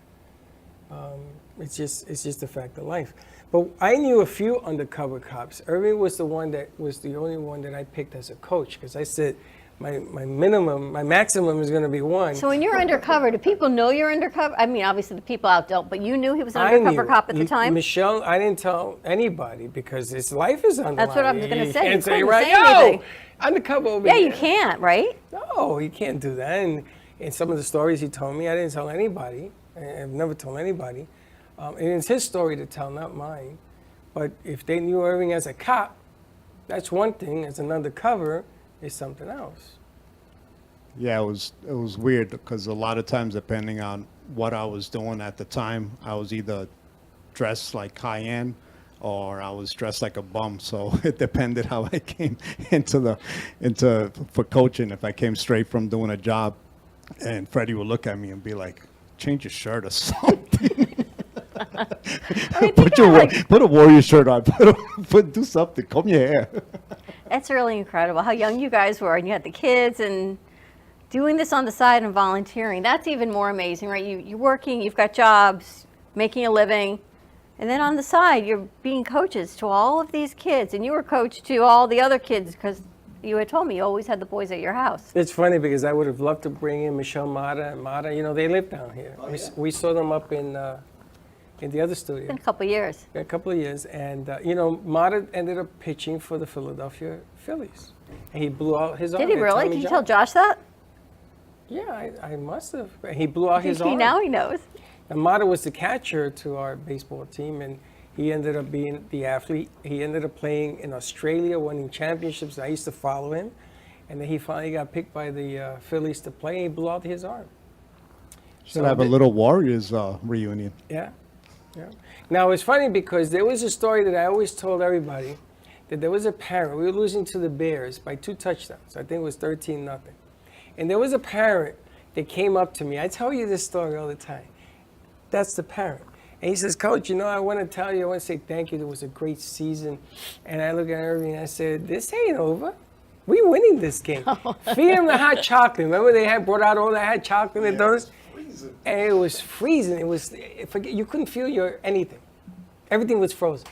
It's just a fact of life. But I knew a few undercover cops. Irving was the only one that I picked as a coach because I said my maximum is going to be one. So when you're undercover, do people know you're undercover? I mean, obviously the people out don't, but you knew he was an I undercover knew. cop at the time? Michelle, I didn't tell anybody because his life is on the That's what line. I was gonna You say. You can't say, couldn't right, say yo, anything. undercover over Yeah, here. you can't, right? No, you can't do that. And some of the stories he told me, I didn't tell anybody. I've never told anybody. And it's his story to tell, not mine. But if they knew Irving as a cop, that's one thing. As an undercover, is something else. Yeah, it was weird because a lot of times, depending on what I was doing at the time, I was either dressed like high end or I was dressed like a bum. So it depended how I came for coaching. If I came straight from doing a job, and Freddie would look at me and be like, "Change your shirt or something." Put a Warrior shirt on. Do something. Comb your hair. That's really incredible how young you guys were, and you had the kids and doing this on the side and volunteering. That's even more amazing, right? You're working, you've got jobs, making a living, and then on the side, you're being coaches to all of these kids, and you were coach to all the other kids because you had told me you always had the boys at your house. It's funny because I would have loved to bring in Michelle Mata and Mata. They live down here. We saw them up in the other studio. In a couple of years. A couple of years, and Mata ended up pitching for the Philadelphia Phillies, and he blew out his arm. Did he really? Did you tell Josh that? Yeah, I must have. He blew out his He arm. now he knows. And Mata was the catcher to our baseball team, and he ended up being the athlete. He ended up playing in Australia, winning championships. I used to follow him, and then he finally got picked by the Phillies to play, and he blew out his arm. Should have a little Warriors reunion. Yeah. Now, it's funny because there was a story that I always told everybody, that there was a parent. We were losing to the Bears by 2 touchdowns. I think it was 13-0. And there was a parent that came up to me. I tell you this story all the time. That's the parent. And he says, Coach, I want to tell you, I want to say thank you. It was a great season. And I look at Irving and I said, this ain't over. We winning this game. Feed him the hot chocolate. Remember they had brought out all that hot chocolate and those? And it was freezing. It was, you couldn't feel anything. Everything was frozen.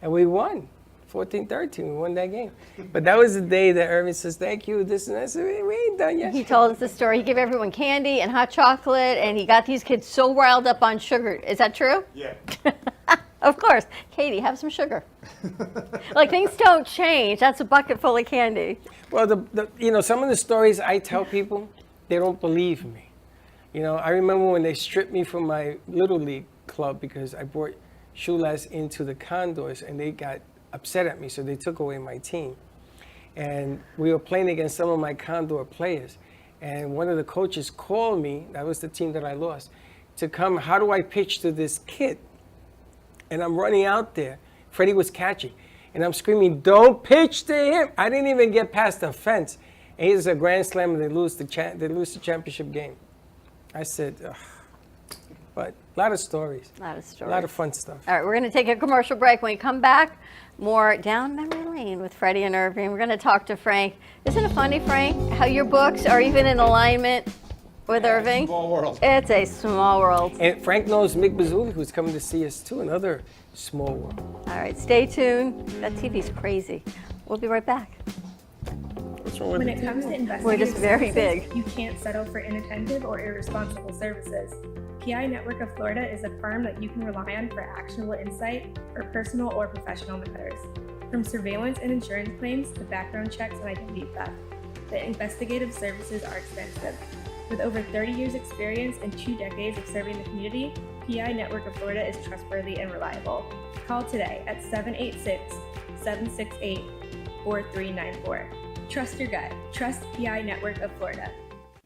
And we won. 14-13, we won that game. But that was the day that Irving says, thank you, this and that. I said, we ain't done yet. He told us the story. He gave everyone candy and hot chocolate, and he got these kids so riled up on sugar. Is that true? Yeah. Of course. Katie, have some sugar. Like, things don't change. That's a bucket full of candy. Well, some of the stories I tell people, they don't believe me. I remember when they stripped me from my Little League club because I brought Shoeless into the Condors, and they got upset at me, so they took away my team. And we were playing against some of my Condor players. And one of the coaches called me, that was the team that I lost, to come, how do I pitch to this kid? And I'm running out there. Freddie was catching. And I'm screaming, don't pitch to him. I didn't even get past the fence. And he's a grand slam, and they lose the championship game. I said, ugh. But a lot of stories. A lot of stories. A lot of fun stuff. All right, we're going to take a commercial break. When we come back, more Down Memory Lane with Freddie and Irving. We're going to talk to Frank. Isn't it funny, Frank, how your books are even in alignment with Irving? Small world. It's a small world. And Frank knows Mick Bazzuli, who's coming to see us too, another small world. All right, stay tuned. That TV's crazy. We'll be right back. What's wrong with When it? it comes to investigative We're just very services, big. You can't settle for inattentive or irresponsible services. PI Network of Florida is a firm that you can rely on for actionable insight for personal or professional matters. From surveillance and insurance claims to background checks and identity theft, the investigative services are extensive. With over 30 years experience and 2 decades of serving the community, PI Network of Florida is trustworthy and reliable. Call today at 786-768-4394. Trust your gut. Trust PI Network of Florida.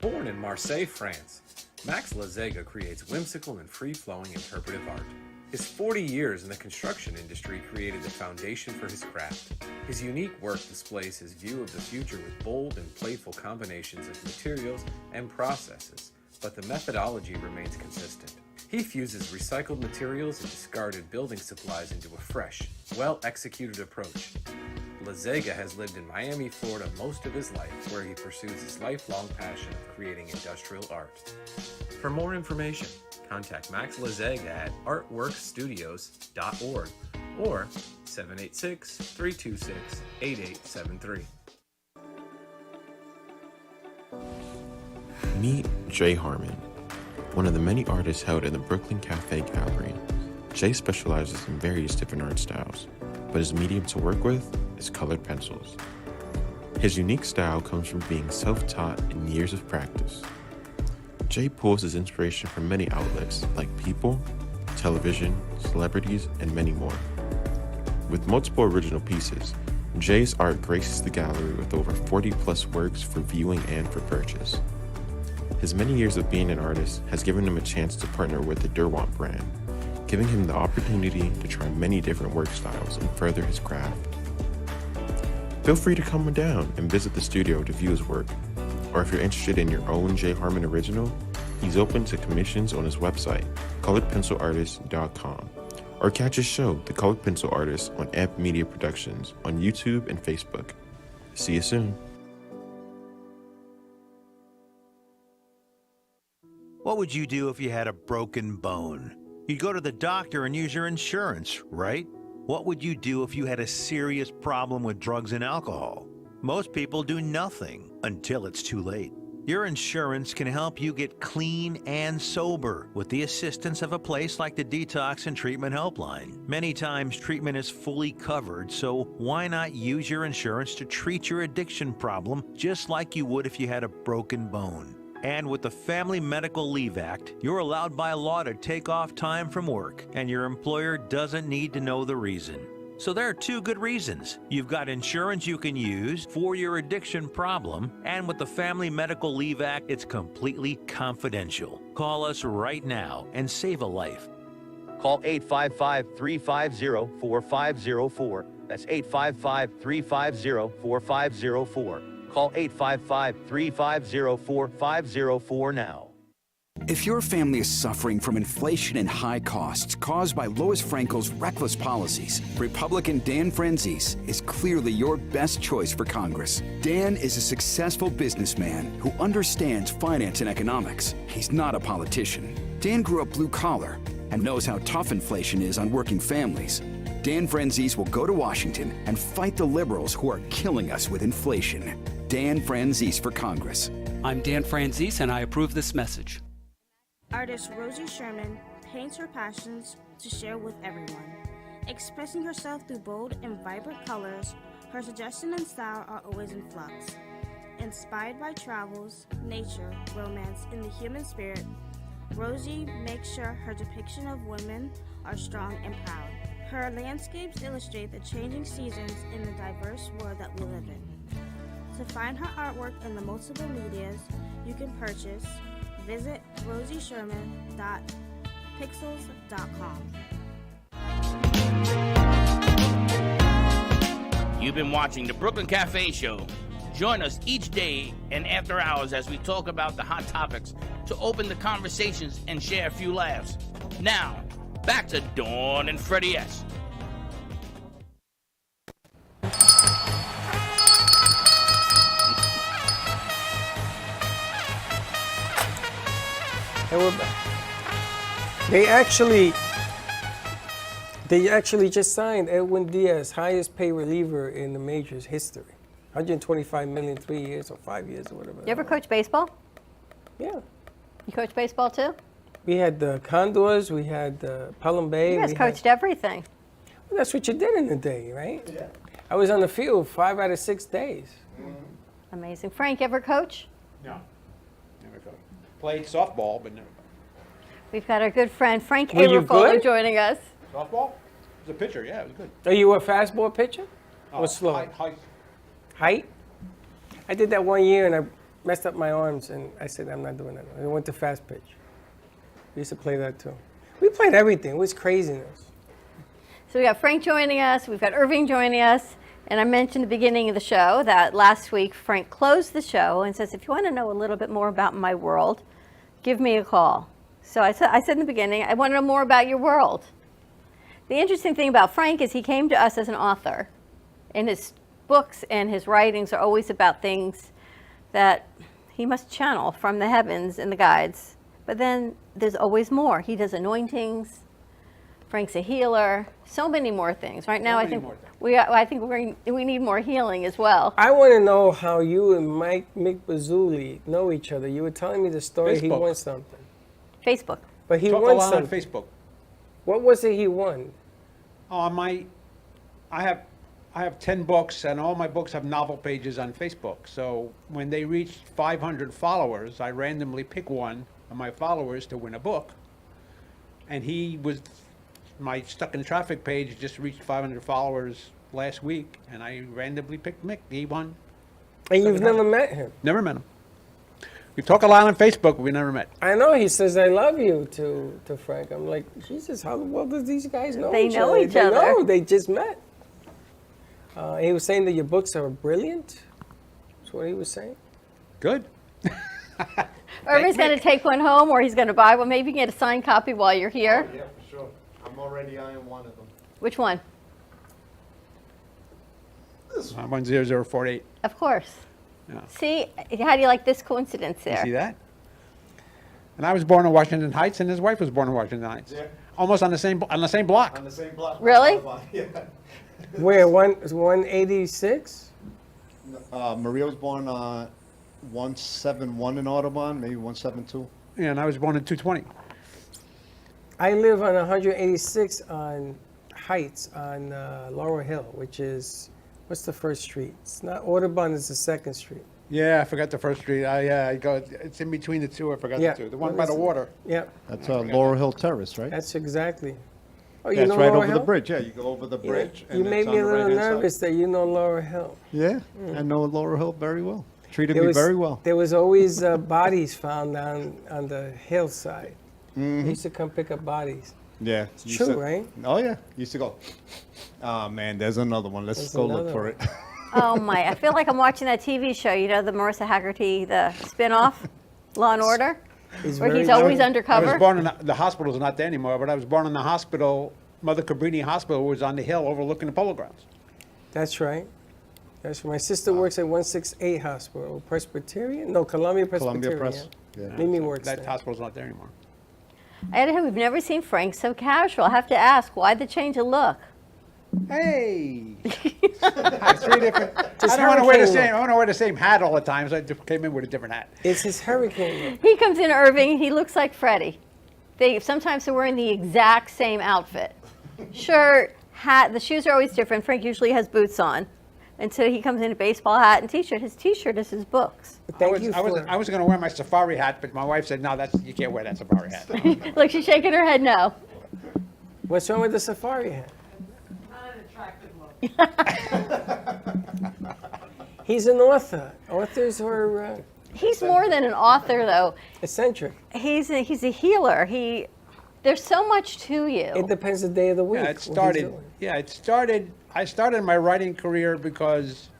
Born in Marseille, France, Max Lazega creates whimsical and free-flowing interpretive art. His 40 years in the construction industry created the foundation for his craft. His unique work displays his view of the future with bold and playful combinations of materials and processes, but the methodology remains consistent. He fuses recycled materials and discarded building supplies into a fresh, well-executed approach. Lazega has lived in Miami, Florida most of his life, where he pursues his lifelong passion of creating industrial art. For more information, contact Max Lazega at artworkstudios.org or 786-326-8873. Meet Jay Harmon, one of the many artists held in the Brooklyn Cafe Gallery. Jay specializes in various different art styles, but his medium to work with is colored pencils. His unique style comes from being self-taught and years of practice. Jay pulls his inspiration from many outlets like people, television, celebrities, and many more. With multiple original pieces, Jay's art graces the gallery with over 40 plus works for viewing and for purchase. His many years of being an artist has given him a chance to partner with the Derwent brand, giving him the opportunity to try many different work styles and further his craft. Feel free to come down and visit the studio to view his work, or if you're interested in your own Jay Harmon original, he's open to commissions on his website, coloredpencilartist.com, or catch his show, The Colored Pencil Artist, on Amp Media Productions on YouTube and Facebook. See you soon. What would you do if you had a broken bone? You'd go to the doctor and use your insurance, right? What would you do if you had a serious problem with drugs and alcohol? Most people do nothing until it's too late. Your insurance can help you get clean and sober with the assistance of a place like the Detox and Treatment Helpline. Many times treatment is fully covered, so why not use your insurance to treat your addiction problem just like you would if you had a broken bone? And with the Family Medical Leave Act, you're allowed by law to take off time from work, and your employer doesn't need to know the reason. So there are 2 good reasons. You've got insurance you can use for your addiction problem, and with the Family Medical Leave Act, it's completely confidential. Call us right now and save a life. Call 855-350-4504. That's 855-350-4504. Call 855-350-4504 now. If your family is suffering from inflation and high costs caused by Lois Frankel's reckless policies, Republican Dan Franzese is clearly your best choice for Congress. Dan is a successful businessman who understands finance and economics. He's not a politician. Dan grew up blue collar and knows how tough inflation is on working families. Dan Franzese will go to Washington and fight the liberals who are killing us with inflation. Dan Franzese for Congress. I'm Dan Franzese, and I approve this message. Artist Rosie Sherman paints her passions to share with everyone. Expressing herself through bold and vibrant colors, her suggestion and style are always in flux. Inspired by travels, nature, romance, and the human spirit, Rosie makes sure her depiction of women are strong and proud. Her landscapes illustrate the changing seasons in the diverse world that we live in. To find her artwork in the multiple medias you can purchase, visit rosiesherman.pixels.com. You've been watching the Brooklyn Cafe Show. Join us each day and after hours as we talk about the hot topics to open the conversations and share a few laughs. Now, back to Dawn and Freddie S. And we're back. They actually just signed Edwin Diaz, highest paid reliever in the majors history. 125 million, 3 years or 5 years or whatever. You ever coach baseball? Yeah. You coach baseball too? We had the Condors, we had the Pelham Bay. You guys we coached everything. Well, that's what you did in the day, right? Yeah. I was on the field 5 out of 6 days. Amazing. Frank, ever coach? No, never coached. Played softball, but never. We've got our good friend Frank Were you Aberfolo good? joining us. Softball? As a pitcher, yeah, it was good. Are you a fastball pitcher or slow? Height. Height? I did that 1 year and I messed up my arms and I said, I'm not doing that. I went to fast pitch. We used to play that too. We played everything. It was craziness. So we got Frank joining us. We've got Irving joining us. And I mentioned at the beginning of the show that last week Frank closed the show and says, if you want to know a little bit more about my world, give me a call. So I said in the beginning, I want to know more about your world. The interesting thing about Frank is he came to us as an author. And his books and his writings are always about things that he must channel from the heavens in the guides. But then there's always more. He does anointings. Frank's a healer. So many more things. Right now, I think we need more healing as well. I want to know how you and Mick Bazzuli know each other. You were telling me the story. He Facebook. won something. Facebook. But he Talk a won lot something. on Facebook. What was it he won? I have 10 books, and all my books have novel pages on Facebook. So when they reached 500 followers, I randomly pick one of my followers to win a book. And he was, my Stuck in Traffic page just reached 500 followers last week, and I randomly picked Mick. He won. And you've never met him? Never met him. We talk a lot on Facebook, but we never met. I know. He says, I love you to Frank. I'm like, Jesus, how well do these guys know They each know other? each other. They know. They just met. He was saying that your books are brilliant. That's what he was saying. Good. Irving's going to take one home or he's going to buy one. Maybe you can get a signed copy while you're here. Yeah, for sure. I'm already eyeing one of them. Which one? 10048. Of course. Yeah. See, how do you like this coincidence You there? see that? And I was born in Washington Heights, and his wife was born in Washington Heights. Yeah. Almost on the same block. On the same block. Really? Yeah. Where? 186? Maria was born 171 in Audubon, maybe 172. Yeah, and I was born in 220. I live on 186 on Heights on Laurel Hill, which is, what's the first street? It's not Audubon, it's the second street. Yeah, I forgot the first street. I go. It's in between the two. I forgot Yeah. the two. The one What by is the it? water. Yeah, That's Laurel Hill Terrace, right? that's exactly. Oh, Yeah, you it's know right Laurel over Hill? the bridge. Yeah, you go over the Yeah. bridge. You and made it's me a on the little right-hand side. nervous that you know Laurel Hill. Yeah, I know Laurel Hill very well. Treated There me was- very well. There was always bodies found on the hillside. They used to come pick up bodies. Yeah. It's used true, to- right? Oh, yeah. Used to go, oh, man, there's another one. Let's There's go look another for one. it. Oh my, I feel like I'm watching that TV show, you know, the Marissa Haggerty, the spin-off, Law and Order, where he's always I undercover. was born in the hospital's not there anymore, but I was born in the hospital. Mother Cabrini Hospital was on the hill overlooking the polo grounds. That's right. That's right. My sister works at 168 Hospital, Presbyterian? No, Columbia Presbyterian. Columbia Press. Yeah. Yeah. Mimi works That there. hospital's not there anymore. And we've never seen Frank so casual. I have to ask, why the change of look? Hey, three different. Just I don't want to wear the hurricane same. I want to wear the same hat all the time, so I just came in with a different hat. It's his hurricane look. He comes in, Irving, he looks like Freddie. Sometimes they're wearing the exact same outfit. Shirt, hat. The shoes are always different. Frank usually has boots on. And so he comes in a baseball hat and t-shirt. His t-shirt is his books. I was going to wear my safari hat, but my wife said, no, you can't wear that safari hat. Look, she's shaking her head no. What's wrong with the safari hat? He's an author. Authors are He's more than an author, though. eccentric. He's a healer. There's so much to you. It depends the day of the week. Yeah, I started my writing career because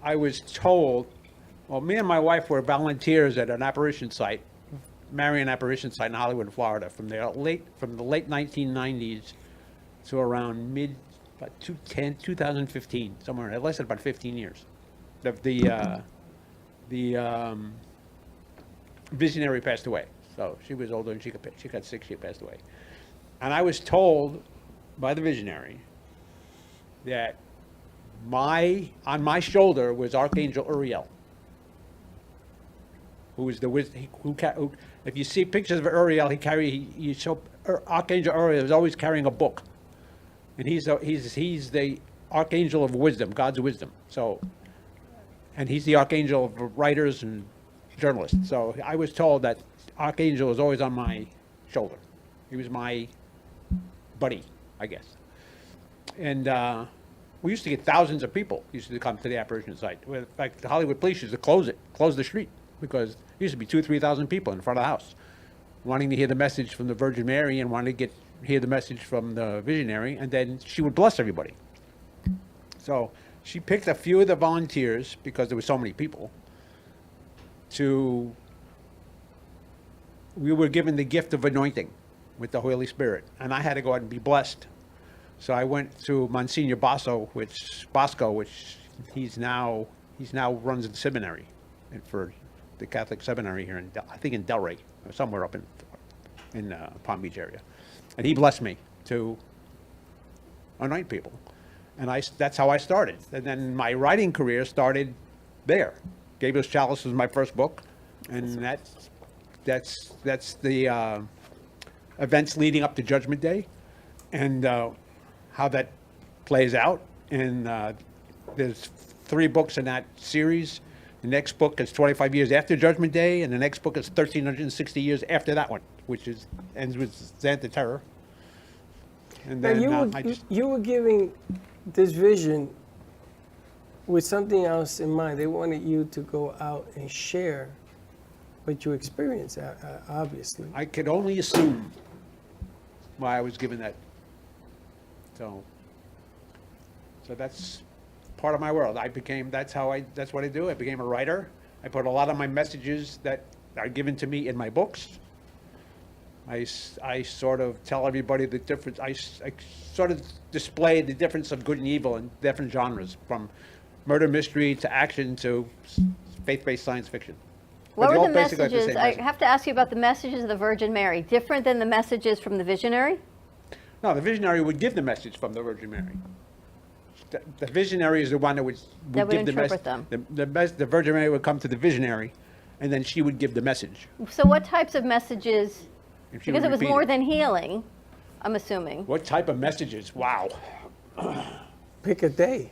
I was told, well, me and my wife were volunteers at an apparition site, Marion Apparition Site in Hollywood, Florida, from the late 1990s to around about 2015, somewhere. It lasted about 15 years. The visionary passed away, so she was older and she got sick. She passed away, and I was told by the visionary that on my shoulder was Archangel Uriel, who was the wisdom. Who if you see pictures of Uriel, Archangel Uriel is always carrying a book, and he's the Archangel of wisdom, God's wisdom. So, and he's the Archangel of writers and journalists. So I was told that Archangel was always on my shoulder. He was my buddy, I guess. And we used to get thousands of people used to come to the apparition site. In fact, the Hollywood police used to close the street, because there used to be 2,000-3,000 people in front of the house wanting to hear the message from the Virgin Mary and wanting to hear the message from the visionary, and then she would bless everybody. So she picked a few of the volunteers, because there were so many people, we were given the gift of anointing with the Holy Spirit, and I had to go out and be blessed. So I went to Monsignor Bosco, which he's now runs the seminary, and for the Catholic seminary here in Delray, or somewhere up in Palm Beach area, and he blessed me to anoint people, and that's how I started. And then my writing career started there. Gabriel's Chalice was my first book, and that's the events leading up to Judgment Day, and how that plays out. And there's 3 books in that series. The next book is 25 years after Judgment Day, and the next book is 1,360 years after that one, which ends with Xantha Terror. And Now then you were giving this vision with something else in mind. They wanted you to go out and share what you experienced, obviously. I could only assume why I was given that. So that's part of my world. That's what I do. I became a writer. I put a lot of my messages that are given to me in my books. I sort of tell everybody the difference. I sort of display the difference of good and evil in different genres, from murder mystery to action to faith-based science fiction. What But were they the all basically have the messages? same I message. have to ask you about the messages of the Virgin Mary. Different than the messages from the visionary? No, the visionary would give the message from the Virgin Mary. The visionary is the one that would That would give the interpret message. The Virgin Mary would come to the visionary, and then she would give the message. So what types of messages? And she Because would it was repeat more than healing, I'm assuming. What type of messages? Wow. Pick a day.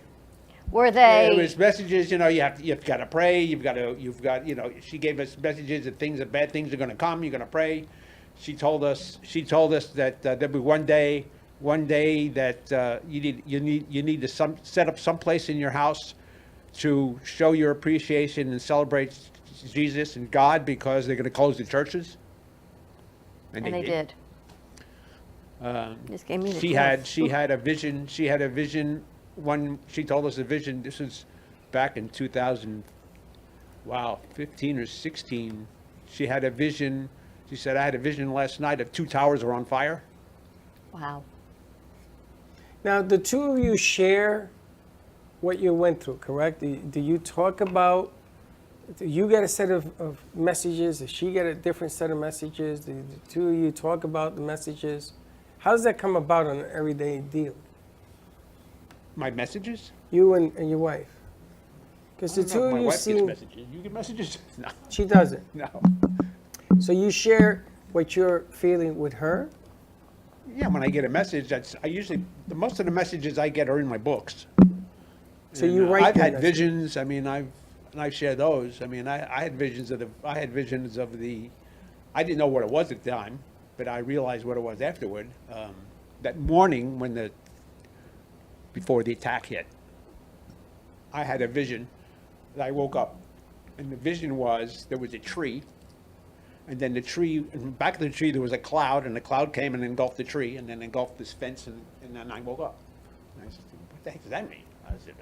Were they? It was messages. You've got to pray. You've got. She gave us messages that bad things are going to come. You're going to pray. She told us that there'll be one day that you need to set up some place in your house to show your appreciation and celebrate Jesus and God, because they're going to close the churches. And they did. Just gave me the She had a vision. She had a vision. She told us a vision. This was back in 15 or 16. She had a vision. She said, I had a vision last night of 2 towers are on fire. Wow. Now, the two of you share what you went through, correct? Do you talk about, do you get a set of messages? Does she get a different set of messages? Do the two of you talk about the messages? How does that come about on an everyday deal? My messages? You and your wife. Because the two of My you wife seem... gets messages. You get messages? No. She doesn't? No. So you share what you're feeling with her? Yeah, when I get a message, most of the messages I get are in my books. So And, you write I've the had message. visions. I mean, I've shared those. I mean, I had visions of the. I didn't know what it was at the time, but I realized what it was afterward. That morning before the attack hit, I had a vision. That I woke up, and the vision was there was a tree, and then the tree, in the back of the tree there was a cloud, and the cloud came and engulfed the tree, and then engulfed this fence, and then I woke up. And I said, what the heck does that mean? I said,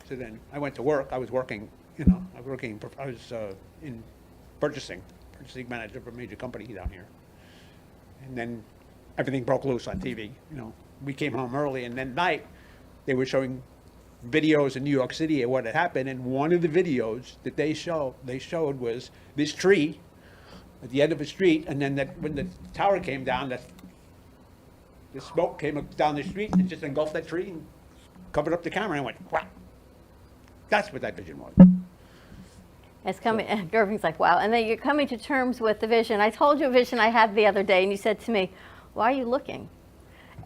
so then I went to work. I was working, I was in purchasing manager for a major company down here. And then everything broke loose on TV. We came home early, and then at night they were showing videos in New York City of what had happened. And one of the videos that they showed was this tree at the end of a street, and then when the tower came down, the smoke came down the street and just engulfed that tree and covered up the camera. And I went, wow. That's what that vision was. It's coming, Irving's like, wow. And then you're coming to terms with the vision. I told you a vision I had the other day, and you said to me, why are you looking?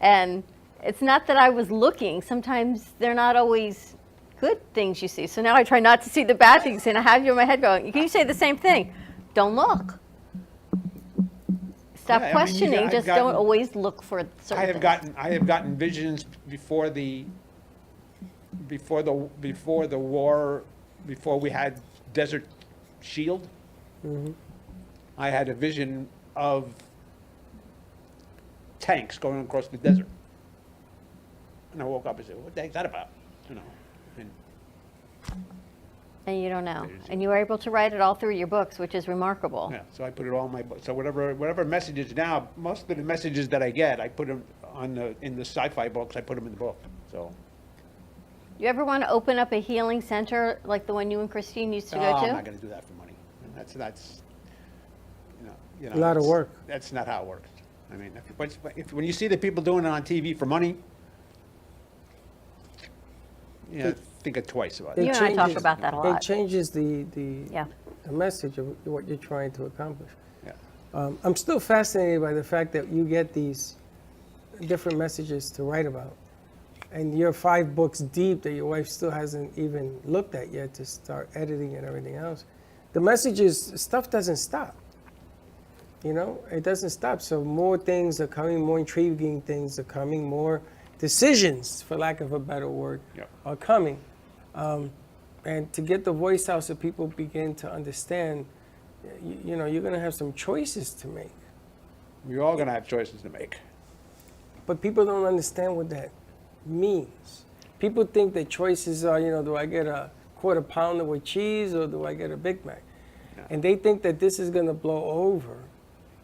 And it's not that I was looking. Sometimes they're not always good things you see. So now I try not to see the bad things, and I have you in my head going, you say the same thing. Don't look. Stop questioning. Just don't always look for certain things. I have gotten visions before the war, before we had Desert Shield. Mhm. I had a vision of tanks going across the desert. And I woke up and said, what the heck's that about? And you don't know. And you were able to write it all through your books, which is remarkable. Yeah, so I put it all in my book. So whatever messages now, most of the messages that I get, I put them in the sci-fi books, I put them in the book, so. You ever want to open up a healing center like the one you and Christine used to go to? I'm not gonna do that for money. That's, A lot of work. That's not how it works. I mean, when you see the people doing it on TV for money, think it twice about it. You and I talk about that a lot. It changes the Yeah. message of what you're trying to accomplish. Yeah. I'm still fascinated by the fact that you get these different messages to write about. And you're 5 books deep that your wife still hasn't even looked at yet to start editing and everything else. The messages, stuff doesn't stop. It doesn't stop. So more things are coming, more intriguing things are coming, more decisions, for lack of a better word, are coming. And to get the voice out so people begin to understand, you're going to have some choices to make. We're all gonna have choices to make. But people don't understand what that means. People think that choices are, do I get a quarter pounder with cheese or do I get a Big Mac? Yeah. And they think that this is going to blow over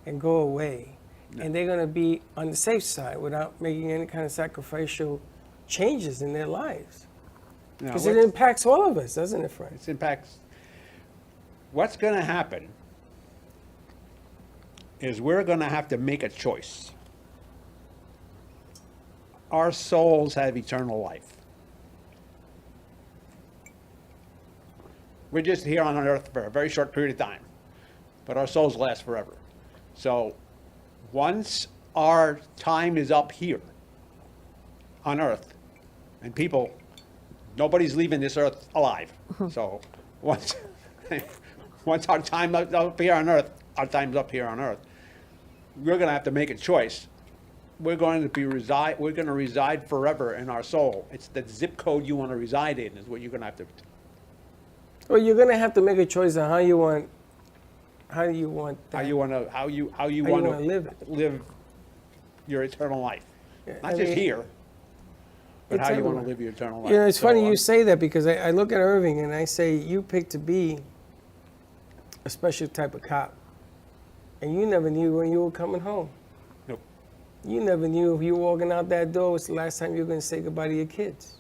and go away. And they're going to be on the safe side without making any kind of sacrificial changes in their lives. Because it impacts all of us, doesn't it, Frank? It impacts. What's going to happen is we're going to have to make a choice. Our souls have eternal life. We're just here on earth for a very short period of time, but our souls last forever. So once our time is up here on earth, and nobody's leaving this earth alive. So once our time up here on earth, our time's up here on earth, we're going to have to make a choice. We're going to reside forever in our soul. It's the zip code you want to reside in is what you're going to have to. Well, you're going to have to make a choice on how you want to live your eternal life. I Not just mean, here, but how you want to everywhere. live your eternal life. It's funny you say that because I look at Irving and I say, you picked to be a special type of cop. And you never knew when you were coming home. Nope. You never knew if you were walking out that door was the last time you were going to say goodbye to your kids.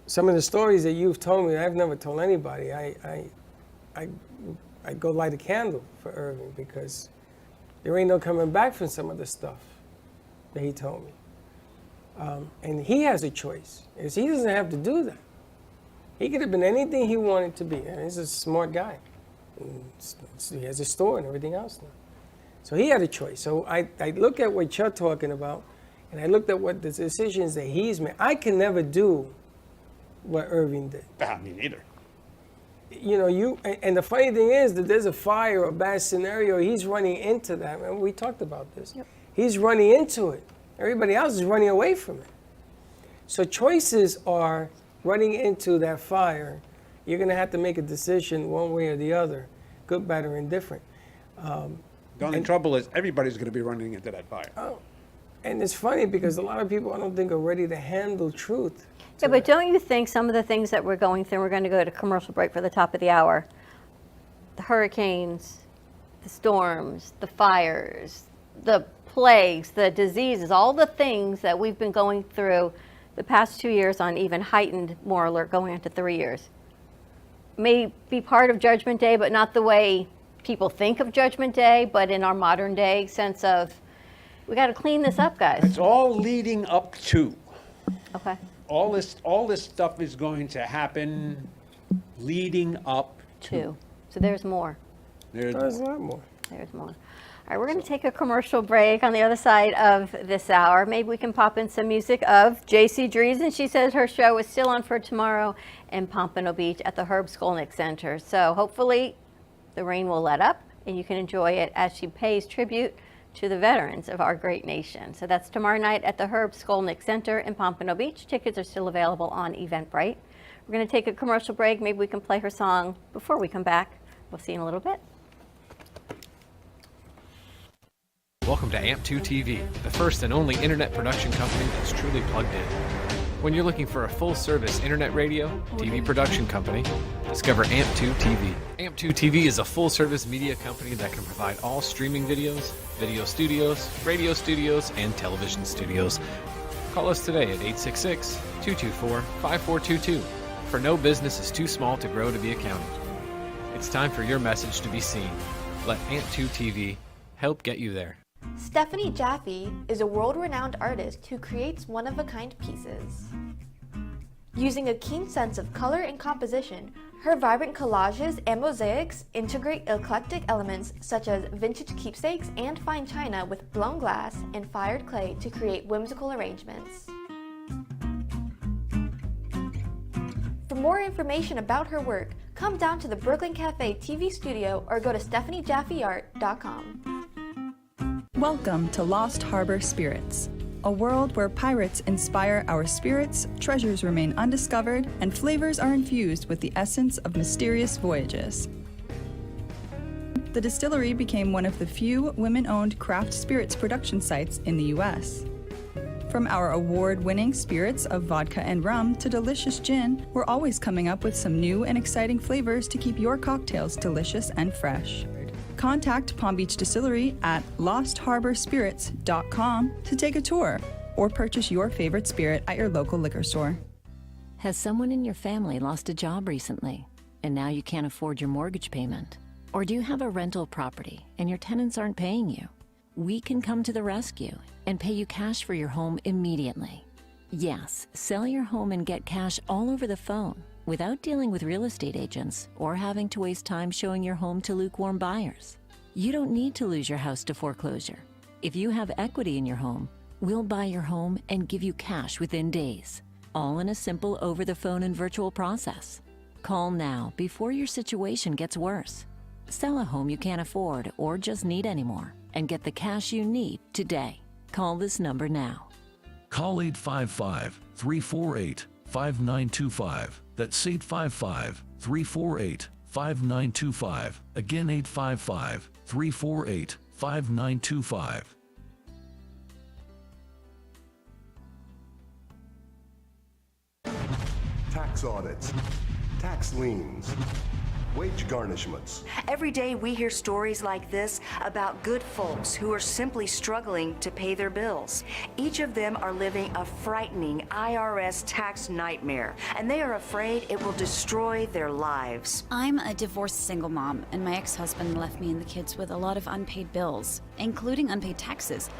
Some of the stories that you've told me, I've never told anybody. I go light a candle for Irving because there ain't no coming back from some of the stuff that he told me. And he has a choice. He doesn't have to do that. He could have been anything he wanted to be. And he's a smart guy. And he has a store and everything else now. So he had a choice. So I look at what you're talking about, and I looked at what the decisions that he's made. I can never do what Irving did. Me neither. You know, and the funny thing is that there's a fire or a bad scenario, he's running into that. And we talked about this. Yep. He's running into it. Everybody else is running away from it. So choices are running into that fire. You're going to have to make a decision one way or the other, good, bad, or indifferent. The only trouble is everybody's going to be running into that fire. Oh, and it's funny because a lot of people I don't think are ready to handle truth. Yeah, but don't you think some of the things that we're going through, we're going to go to commercial break for the top of the hour, the hurricanes, the storms, the fires, the plagues, the diseases, all the things that we've been going through the past 2 years on even heightened more alert going into 3 years, may be part of Judgment Day, but not the way people think of Judgment Day, but in our modern day sense of, we got to clean this up, guys. It's all leading up to. Okay. All this stuff is going to happen leading up to. So there's more. There's a lot more. There's more. All right, we're going to take a commercial break on the other side of this hour. Maybe we can pop in some music of JC Dreesen. She says her show is still on for tomorrow in Pompano Beach at the Herb Skolnick Center. So hopefully the rain will let up and you can enjoy it as she pays tribute to the veterans of our great nation. So that's tomorrow night at the Herb Skolnick Center in Pompano Beach. Tickets are still available on Eventbrite. We're going to take a commercial break. Maybe we can play her song before we come back. We'll see you in a little bit. Welcome to AMP2 TV, the first and only internet production company that's truly plugged in. When you're looking for a full-service internet radio, TV production company, discover AMP2 TV. AMP2 TV is a full-service media company that can provide all streaming videos, video studios, radio studios, and television studios. Call us today at 866-224-5422, for no business is too small to grow to be accounted. It's time for your message to be seen. Let AMP2 TV help get you there. Stephanie Jaffe is a world-renowned artist who creates one-of-a-kind pieces. Using a keen sense of color and composition, her vibrant collages and mosaics integrate eclectic elements such as vintage keepsakes and fine china with blown glass and fired clay to create whimsical arrangements. For more information about her work, come down to the Brooklyn Cafe TV studio or go to stephaniejaffeart.com. Welcome to Lost Harbor Spirits, a world where pirates inspire our spirits, treasures remain undiscovered, and flavors are infused with the essence of mysterious voyages. The distillery became one of the few women-owned craft spirits production sites in the U.S. From our award-winning spirits of vodka and rum to delicious gin, we're always coming up with some new and exciting flavors to keep your cocktails delicious and fresh. Contact Palm Beach Distillery at lostharborspirits.com to take a tour or purchase your favorite spirit at your local liquor store. Has someone in your family lost a job recently and now you can't afford your mortgage payment? Or do you have a rental property and your tenants aren't paying you? We can come to the rescue and pay you cash for your home immediately. Yes, sell your home and get cash all over the phone, without dealing with real estate agents or having to waste time showing your home to lukewarm buyers. You don't need to lose your house to foreclosure. If you have equity in your home, we'll buy your home and give you cash within days, all in a simple over-the-phone and virtual process. Call now before your situation gets worse. Sell a home you can't afford or just need anymore and get the cash you need today. Call this number now. Call 855-348-5925. That's 855-348-5925. Again, 855-348-5925. Tax audits, tax liens, wage garnishments. Every day we hear stories like this about good folks who are simply struggling to pay their bills. Each of them are living a frightening IRS tax nightmare, and they are afraid it will destroy their lives. I'm a divorced single mom, and my ex-husband left me and the kids with a lot of unpaid bills, including unpaid taxes.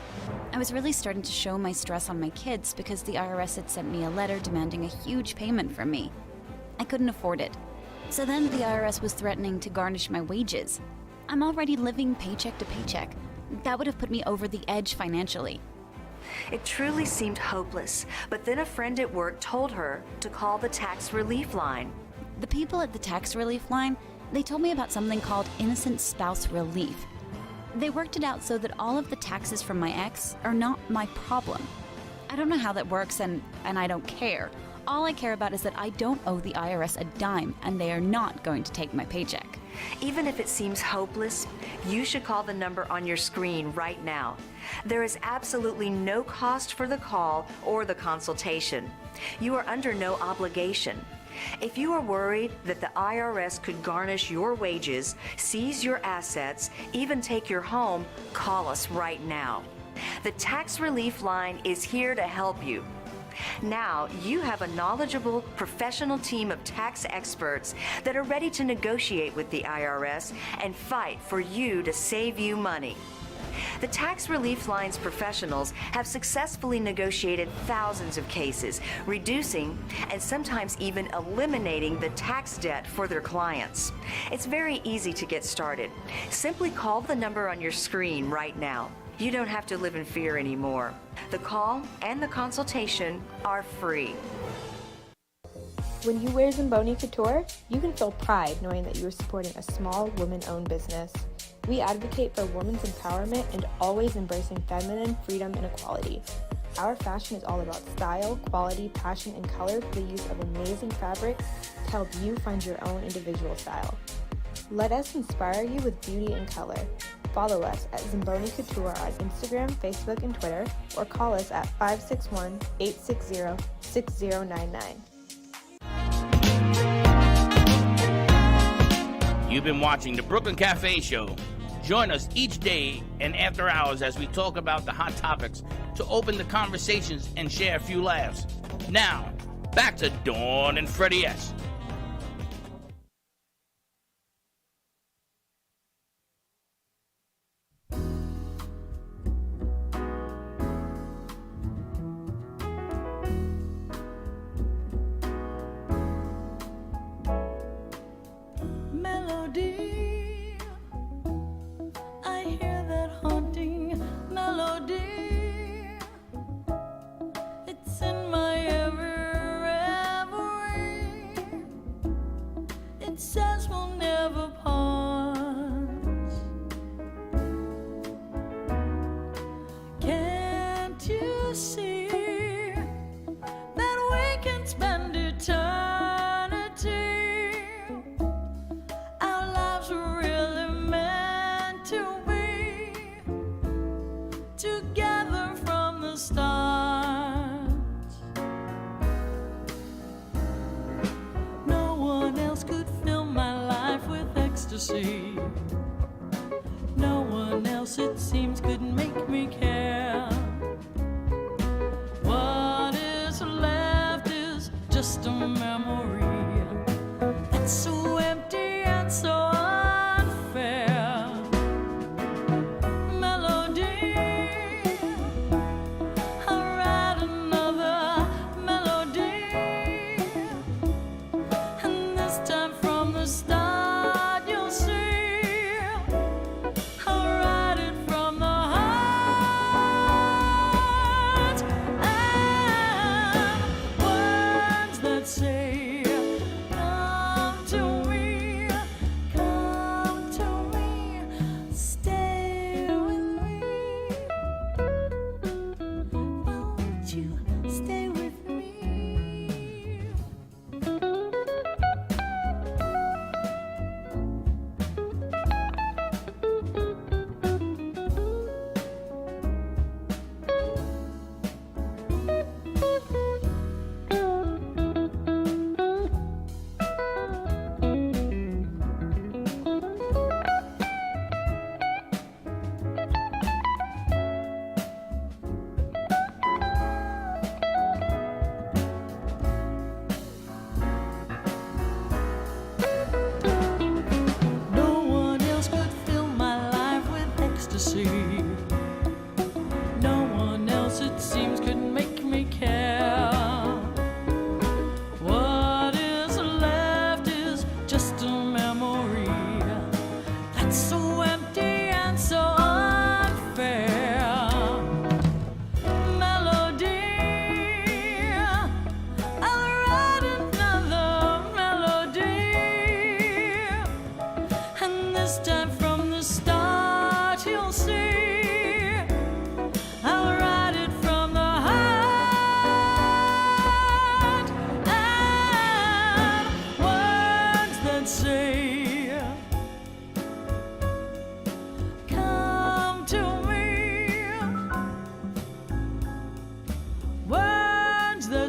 I was really starting to show my stress on my kids because the IRS had sent me a letter demanding a huge payment from me. I couldn't afford it. So then the IRS was threatening to garnish my wages. I'm already living paycheck to paycheck. That would have put me over the edge financially. It truly seemed hopeless, but then a friend at work told her to call the tax relief line. The people at the tax relief line, they told me about something called innocent spouse relief. They worked it out so that all of the taxes from my ex are not my problem. I don't know how that works, and I don't care. All I care about is that I don't owe the IRS a dime, and they are not going to take my paycheck. Even if it seems hopeless, you should call the number on your screen right now. There is absolutely no cost for the call or the consultation. You are under no obligation. If you are worried that the IRS could garnish your wages, seize your assets, even take your home, call us right now. The Tax Relief Line is here to help you. Now you have a knowledgeable, professional team of tax experts that are ready to negotiate with the IRS and fight for you to save you money. The Tax Relief Line's professionals have successfully negotiated thousands of cases, reducing and sometimes even eliminating the tax debt for their clients. It's very easy to get started. Simply call the number on your screen right now. You don't have to live in fear anymore. The call and the consultation are free. When you wear Zamboni Couture, you can feel pride knowing that you are supporting a small woman-owned business. We advocate for women's empowerment and always embracing feminine freedom and equality. Our fashion is all about style, quality, passion, and color through the use of amazing fabrics to help you find your own individual style. Let us inspire you with beauty and color. Follow us at Zamboni Couture on Instagram, Facebook, and Twitter, or call us at 561-860-6099. You've been watching the Brooklyn Cafe Show. Join us each day and after hours as we talk about the hot topics to open the conversations and share a few laughs. Now, back to Dawn and Freddie S. Melody, I hear that haunting melody. It's in my every reverie. It says we'll never part. Can't you see that we can spend eternity? Our lives were really meant to be together from the start. No one else could fill my life with ecstasy. No one else, it seems, could make me care. What is left is just a memory. It's so empty and so unfair. Melody, I'll write another melody, and this time from the start you'll see I'll write it from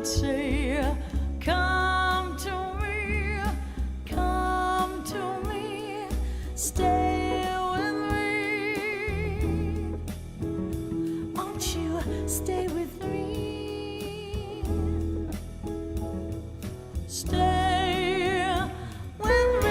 would say, come to me, stay with me. Won't you stay with me? Stay with me.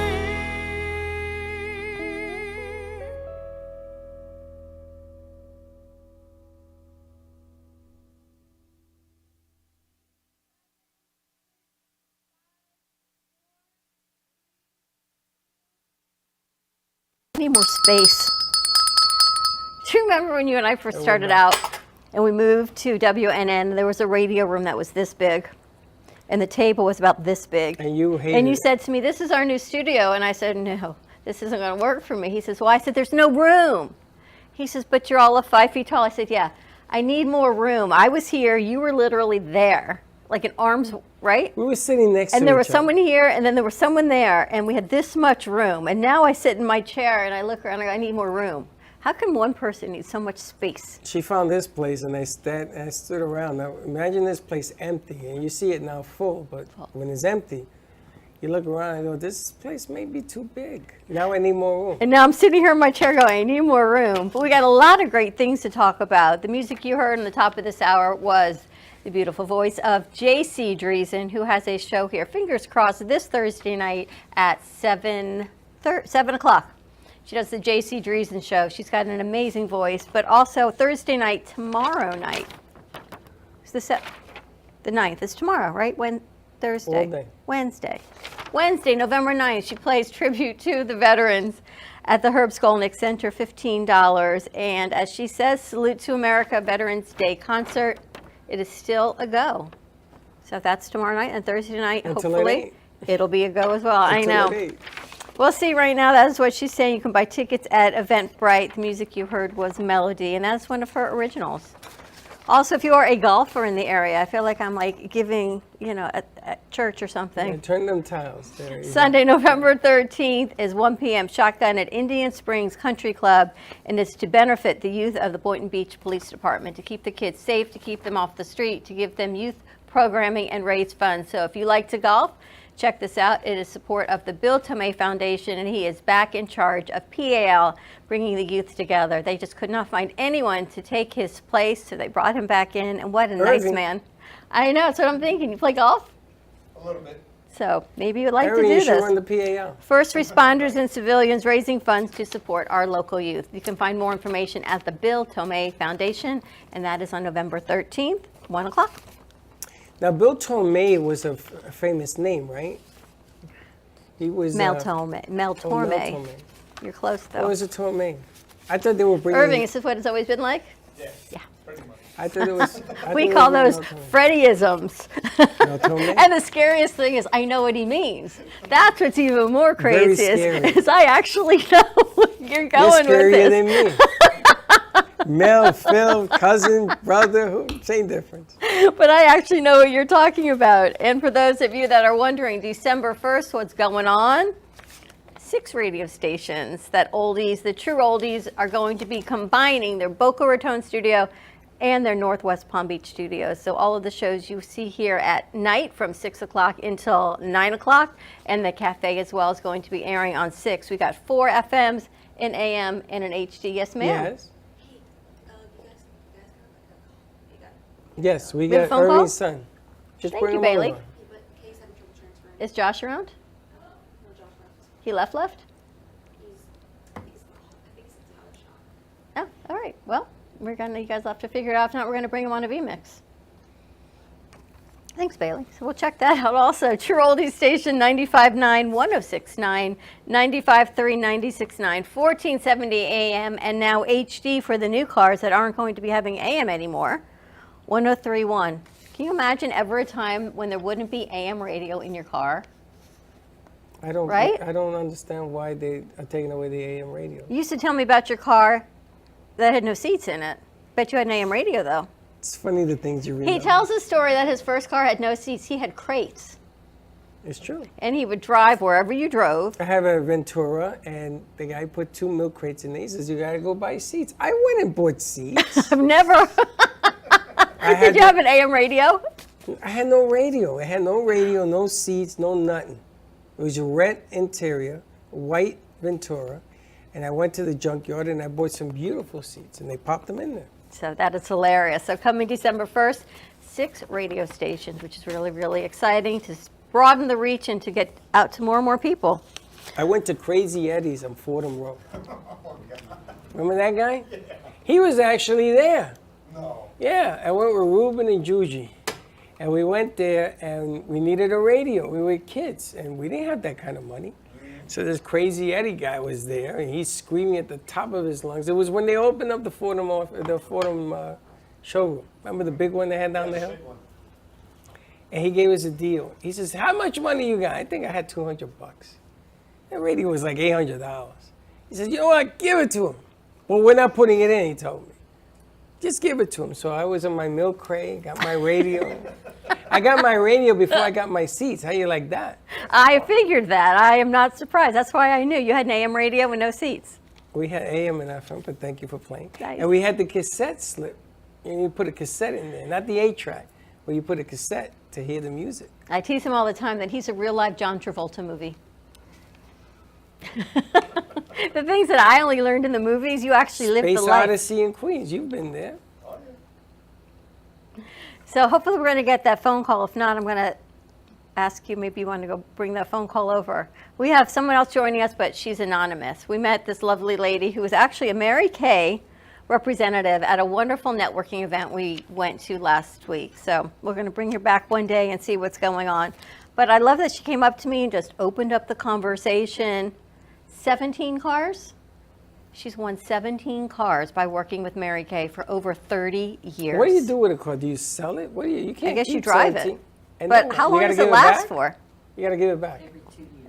I need more space. Do you remember when you and I first started out and we moved to WNN? There was a radio room that was this big and the table was about this big. And you hated And you it. said to me, this is our new studio. And I said, no, this isn't going to work for me. He says, well, I said, there's no room. He says, but you're all of 5 feet tall. I said, yeah, I need more room. I was here. You were literally there, like in arms, right? We were sitting next to And there each was other. someone here, and then there was someone there, and we had this much room. And now I sit in my chair, and I look around, and I need more room. How can one person need so much space? She found this place, and I stood around. Now, imagine this place empty, and you see it now full, but when it's empty, you look around and go, this place may be too big. Now I need more room. And now I'm sitting here in my chair going, I need more room. But we got a lot of great things to talk about. The music you heard on the top of this hour was the beautiful voice of J.C. Dreesen, who has a show here, fingers crossed, this Thursday night at 7 o'clock. She does the J.C. Dreesen show. She's got an amazing voice, but also Thursday night, tomorrow night. It's the 9th. It's tomorrow, right? Thursday. All day. Wednesday, November 9th. She plays tribute to the veterans at the Herb Skolnick Center, $15. And as she says, Salute to America Veterans Day concert. It is still a go. So that's tomorrow night, and Thursday night, Until hopefully, it'll be a go as well. I Until know. at 8. We'll see right now. That is what she's saying. You can buy tickets at Eventbrite. The music you heard was Melody, and that's one of her originals. Also, if you are a golfer in the area, I feel like I'm like giving, at church or something. Yeah, turn them tiles. There you go. Sunday, November 13th is 1 p.m. Shotgun at Indian Springs Country Club, and it's to benefit the youth of the Boynton Beach Police Department, to keep the kids safe, to keep them off the street, to give them youth programming and raise funds. So if you like to golf, check this out. It is support of the Bill Tomei Foundation, and he is back in charge of PAL, bringing the youth together. They just could not find anyone to take his place, so they brought him back in, and what a nice Irving. man. I know, that's what I'm thinking. You play golf? A little bit. So maybe you'd like Irving, to do you should this. run the PAL. First responders and civilians raising funds to support our local youth. You can find more information at the Bill Tomei Foundation, and that is on November 13th, 1 o'clock. Now, Bill Tomei was a famous name, right? He was Mel Torme. Mel Torme. You're close, though. What was a Tomei? I thought they were bringing. Irving, is this what it's always been like? Yeah, pretty much. I thought it was. We call those Freddieisms. Mel Torme? And the scariest thing is I know what he means. That's what's even more Very crazy scary. is I actually know what you're going You're with scarier this. than me. Mel, Phil, cousin, brother, same difference. But I actually know what you're talking about. And for those of you that are wondering, December 1st, what's going on? 6 radio stations, that oldies, the true oldies, are going to be combining their Boca Raton studio and their Northwest Palm Beach studios. So all of the shows you see here at night from 6 o'clock until 9 o'clock, and the cafe as well is going to be airing on 6. We got 4 FMs, an AM, and an HD. Yes, ma'am. Yes. Yes, we We have a got phone call? Irving's son. Just Thank bring you, him Bailey. over. Is Josh around? He left? Oh, all right. Well, you guys will have to figure it out. If not, we're gonna bring him on a VMix. Thanks, Bailey. So we'll check that out also. True Oldies Station 95.9, 106.9, 95.3, 96.9, 1470 AM, and now HD for the new cars that aren't going to be having AM anymore. 103.1. Can you imagine ever a time when there wouldn't be AM radio in your car? I don't. Right? I don't understand why they are taking away the AM radio. You used to tell me about your car that had no seats in it. Bet you had an AM radio, though. It's funny the things you read. He tells a story that his first car had no seats. He had crates. It's true. And he would drive wherever you drove. I have a Ventura, and the guy put 2 milk crates in there. He says, you gotta go buy seats. I went and bought seats. I've never. Did you have an AM radio? I had no radio. It had no radio, no seats, no nothing. It was a red interior, white Ventura, and I went to the junkyard and I bought some beautiful seats, and they popped them in there. So that is hilarious. So coming December 1st, 6 radio stations, which is really, really exciting to broaden the reach and to get out to more and more people. I went to Crazy Eddie's on Fordham Road. Remember that guy? He was actually there. No. Yeah, I went with Ruben and Juji. And we went there and we needed a radio. We were kids and we didn't have that kind of money. So this Crazy Eddie guy was there and he's screaming at the top of his lungs. It was when they opened up the Fordham showroom. Remember the big one they had down the hill? And he gave us a deal. He says, how much money you got? I think I had $200. The radio was like $800. He says, you know what, give it to him. Well, we're not putting it in, he told me. Just give it to him. So I was in my milk crate, got my radio. I got my radio before I got my seats. How you like that? I figured that. I am not surprised. That's why I knew you had an AM radio with no seats. We had AM and FM, but thank you for playing. Nice. And we had the cassette slip. You put a cassette in there, not the 8-track, but you put a cassette to hear the music. I tease him all the time that he's a real live John Travolta movie. The things that I only learned in the movies, you actually lived the Space life. Odyssey in Queens, you've been there. So hopefully we're going to get that phone call. If not, I'm going to ask you, maybe you want to go bring that phone call over. We have someone else joining us, but she's anonymous. We met this lovely lady who was actually a Mary Kay representative at a wonderful networking event we went to last week. So we're going to bring her back one day and see what's going on. But I love that she came up to me and just opened up the conversation. 17 cars? She's won 17 cars by working with Mary Kay for over 30 years. What do you do with a car? Do you sell it? What do you can't I guess you keep drive 17. it. And But then how you long gotta does it give last back? for? You got to give it back.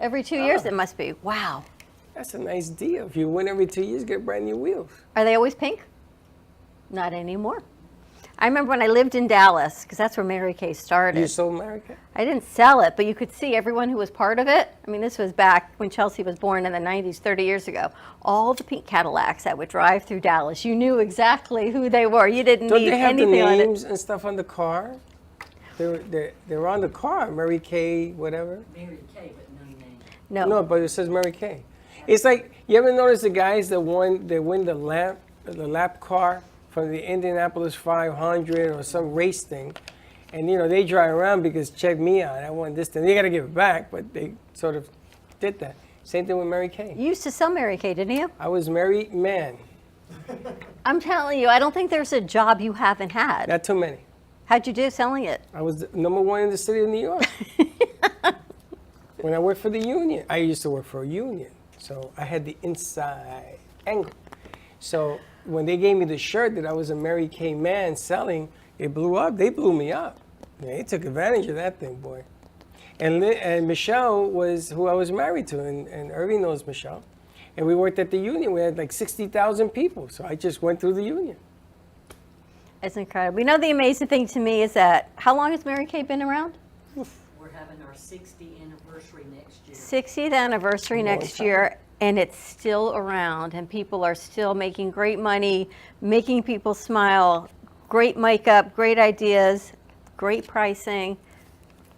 Every 2 years it must be. Wow. That's a nice deal. If you win every 2 years, get brand new wheels. Are they always pink? Not anymore. I remember when I lived in Dallas, because that's where Mary Kay started. You sold Mary Kay? I didn't sell it, but you could see everyone who was part of it. I mean, this was back when Chelsea was born in the 90s, 30 years ago. All the pink Cadillacs that would drive through Dallas, you knew exactly who they were. You didn't Don't need they have anything the on it. names and stuff on the car? They're on the car. Mary Kay, whatever. Mary Kay, but no name. No. No, but it says Mary Kay. It's like, you ever notice the guys that win the lap car from the Indianapolis 500 or some race thing, and you know they drive around because check me out, I won this thing. They got to give it back, but they sort of did that. Same thing with Mary Kay. You used to sell Mary Kay, didn't you? I was married man. I'm telling you, I don't think there's a job you haven't had. Not too many. How'd you do selling it? I was #1 in the city of New York. When I worked for the union, I used to work for a union, so I had the inside angle. So when they gave me the shirt that I was a Mary Kay man selling, it blew up. They blew me up. They took advantage of that thing, boy. And Michelle was who I was married to, and Irving knows Michelle. And we worked at the union. We had like 60,000 people, so I just went through the union. It's incredible. You know, the amazing thing to me is that, how long has Mary Kay been around? We're having our 60th anniversary next year. 60th anniversary next year, and it's still around, and people are still making great money, making people smile, great makeup, great ideas, great pricing,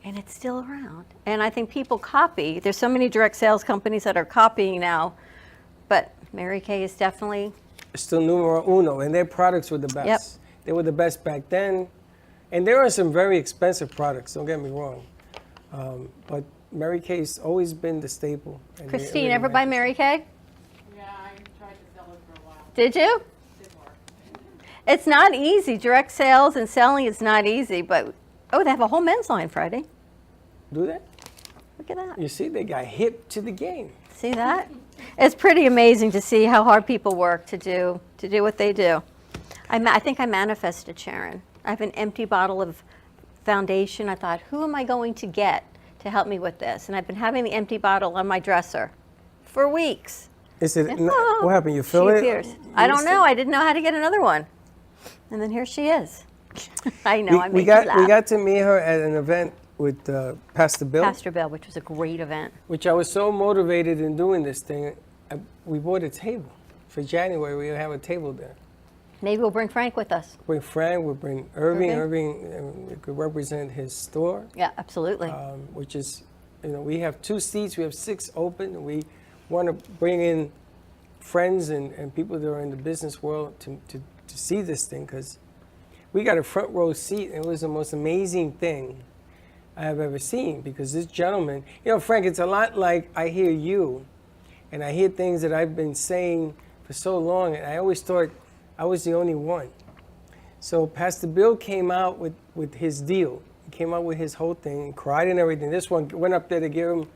and it's still around. And I think people copy. There's so many direct sales companies that are copying now, but Mary Kay is definitely Still numero uno, and their products were the best. Yep. They were the best back then. And there are some very expensive products, don't get me wrong. But Mary Kay's always been the staple. And they Christine, really ever like buy it. Mary Kay? Yeah, I tried to sell it for a while. Did you? It's not easy. Direct sales and selling is not easy, but oh, they have a whole men's line Friday. Do they? Look at that. You see, they got hip to the game. See that? It's pretty amazing to see how hard people work to do what they do. I think I manifested, Sharon. I have an empty bottle of foundation. I thought, who am I going to get to help me with this? And I've been having the empty bottle on my dresser for weeks. Is it? And, What happened? You fill she it? appears. I don't know. I didn't know how to get another one. And then here she is. I know. I We made you laugh. got to meet her at an event with Pastor Bill. Pastor Bill, which was a great event. Which I was so motivated in doing this thing. We bought a table. For January, we have a table there. Maybe we'll bring Frank with us. Bring Frank, we'll bring Irving. Irving could represent his store. Yeah, absolutely. Which is, we have 2 seats, we have 6 open. We want to bring in friends and people that are in the business world to see this thing, because we got a front row seat, and it was the most amazing thing I have ever seen, because this gentleman, Frank, it's a lot like I hear you, and I hear things that I've been saying for so long, and I always thought I was the only one. So Pastor Bill came out with his deal. He came out with his whole thing, and cried and everything. This one went up there to give him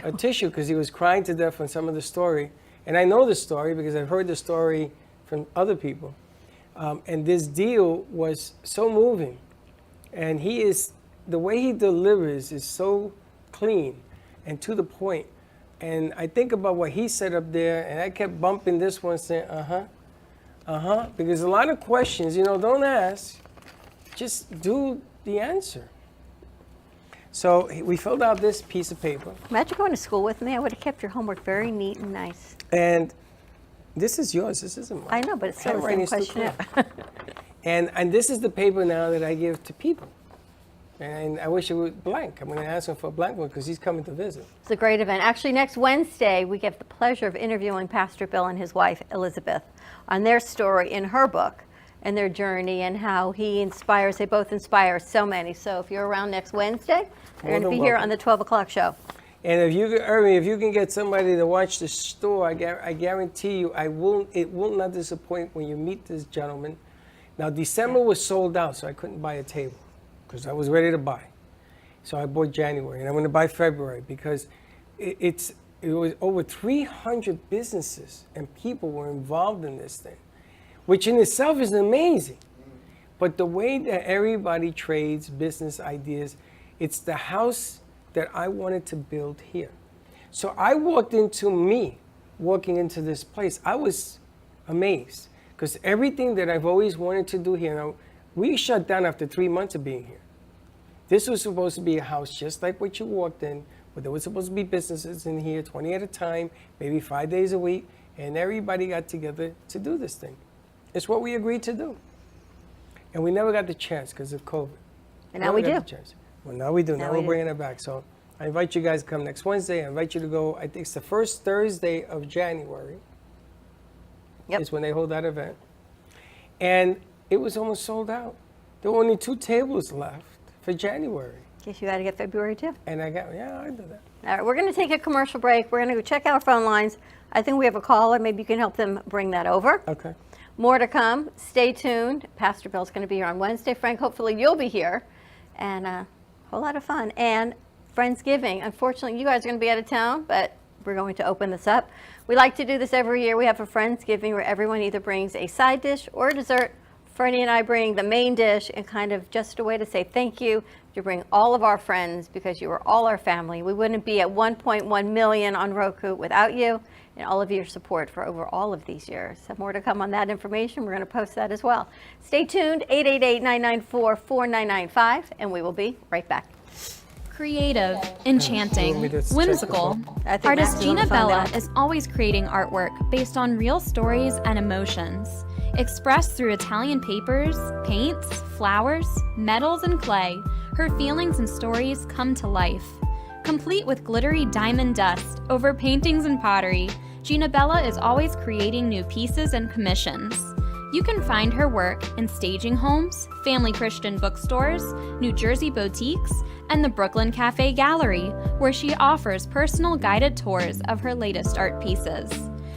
a tissue because he was crying to death on some of the story. And I know the story because I've heard the story from other people. And this deal was so moving. And the way he delivers is so clean and to the point. And I think about what he said up there, and I kept bumping this one saying, because a lot of questions, don't ask, just do the answer. So we filled out this piece of paper. Imagine going to school with me. I would have kept your homework very neat and nice. And this is yours. This isn't mine. I know, but it's still the same question. And this is the paper now that I give to people. And I wish it was blank. I'm going to ask him for a blank one because he's coming to visit. It's a great event. Actually, next Wednesday, we get the pleasure of interviewing Pastor Bill and his wife, Elizabeth, on their story in her book and their journey and how they both inspire so many. So if you're around next Wednesday, they're going to be here on the 12 o'clock show. And if you can get somebody to watch the store, I guarantee you, it will not disappoint when you meet this gentleman. Now, December was sold out, so I couldn't buy a table because I was ready to buy. So I bought January, and I'm going to buy February because it was over 300 businesses and people were involved in this thing, which in itself is amazing. But the way that everybody trades business ideas, it's the house that I wanted to build here. So I walking into this place, I was amazed because everything that I've always wanted to do here, now, we shut down after 3 months of being here. This was supposed to be a house just like what you walked in, but there was supposed to be businesses in here, 20 at a time, maybe 5 days a week, and everybody got together to do this thing. It's what we agreed to do. And we never got the chance because of COVID. And now we do. Well, now we do. Now we're bringing it back. So I invite you guys to come next Wednesday. I invite you to go, I think it's the first Thursday of January. Yep. Is when they hold that event. And it was almost sold out. There were only 2 tables left for January. Guess you got to get February too. And I do that. All right, we're going to take a commercial break. We're going to go check our phone lines. I think we have a caller. Maybe you can help them bring that over. Okay. More to come. Stay tuned. Pastor Bill's going to be here on Wednesday. Frank, hopefully you'll be here. And a whole lot of fun. And Friendsgiving. Unfortunately, you guys are going to be out of town, but we're going to open this up. We like to do this every year. We have a Friendsgiving where everyone either brings a side dish or a dessert. Freddie and I bring the main dish and kind of just a way to say thank you, to bring all of our friends because you are all our family. We wouldn't be at 1.1 million on Roku without you and all of your support for over all of these years. So more to come on that information. We're going to post that as well. Stay tuned, 888-994-4995, and we will be right back. Creative, enchanting, whimsical. Artist Gina Bella is always creating artwork based on real stories and emotions. Expressed through Italian papers, paints, flowers, metals, and clay, her feelings and stories come to life. Complete with glittery diamond dust over paintings and pottery, Gina Bella is always creating new pieces and commissions. You can find her work in staging homes, family Christian bookstores, New Jersey boutiques, and the Brooklyn Cafe Gallery, where she offers personal guided tours of her latest art pieces.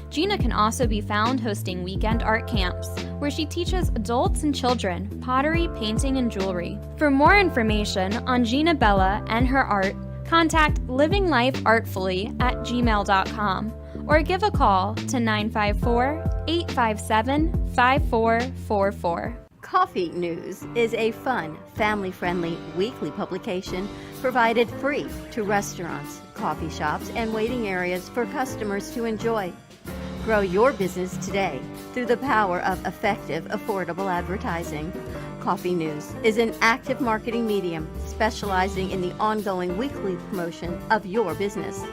Gina can also be found hosting weekend art camps, where she teaches adults and children pottery, painting, and jewelry. For more information on Gina Bella and her art, contact livinglifeartfully@gmail.com or give a call to 954-857-5444. Coffee News is a fun, family-friendly weekly publication provided free to restaurants, coffee shops, and waiting areas for customers to enjoy. Grow your business today through the power of effective, affordable advertising. Coffee News is an active marketing medium specializing in the ongoing weekly promotion of your business.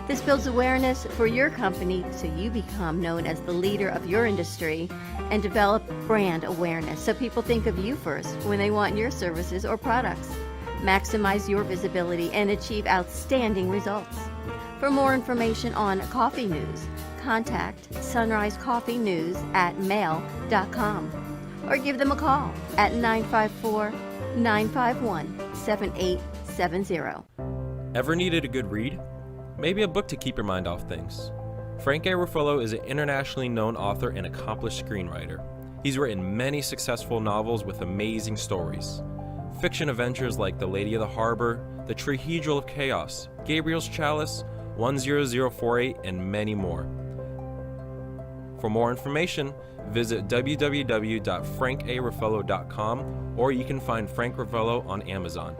This builds awareness for your company so you become known as the leader of your industry and develop brand awareness so people think of you first when they want your services or products. Maximize your visibility and achieve outstanding results. For more information on coffee news, contact Sunrise Coffee News at mail.com or give them a call at 954-951-7870. Ever needed a good read? Maybe a book to keep your mind off things. Frank A. Ruffalo is an internationally known author and accomplished screenwriter. He's written many successful novels with amazing stories. Fiction adventures like The Lady of the Harbor, The Trihedral of Chaos, Gabriel's Chalice, 10048, and many more. For more information, visit www.frankaruffalo.com or you can find Frank Ruffalo on Amazon.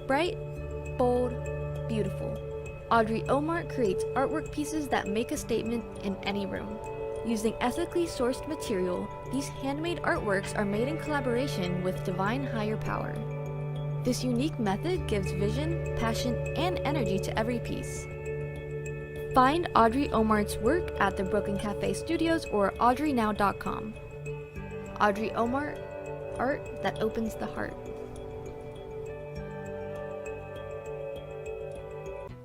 Bright, bold, beautiful. Audrey Omart creates artwork pieces that make a statement in any room. Using ethically sourced material, these handmade artworks are made in collaboration with Divine Higher Power. This unique method gives vision, passion, and energy to every piece. Find Audrey Omart's work at the Brooklyn Cafe Studios or audreynow.com. Audrey Omart, art that opens the heart.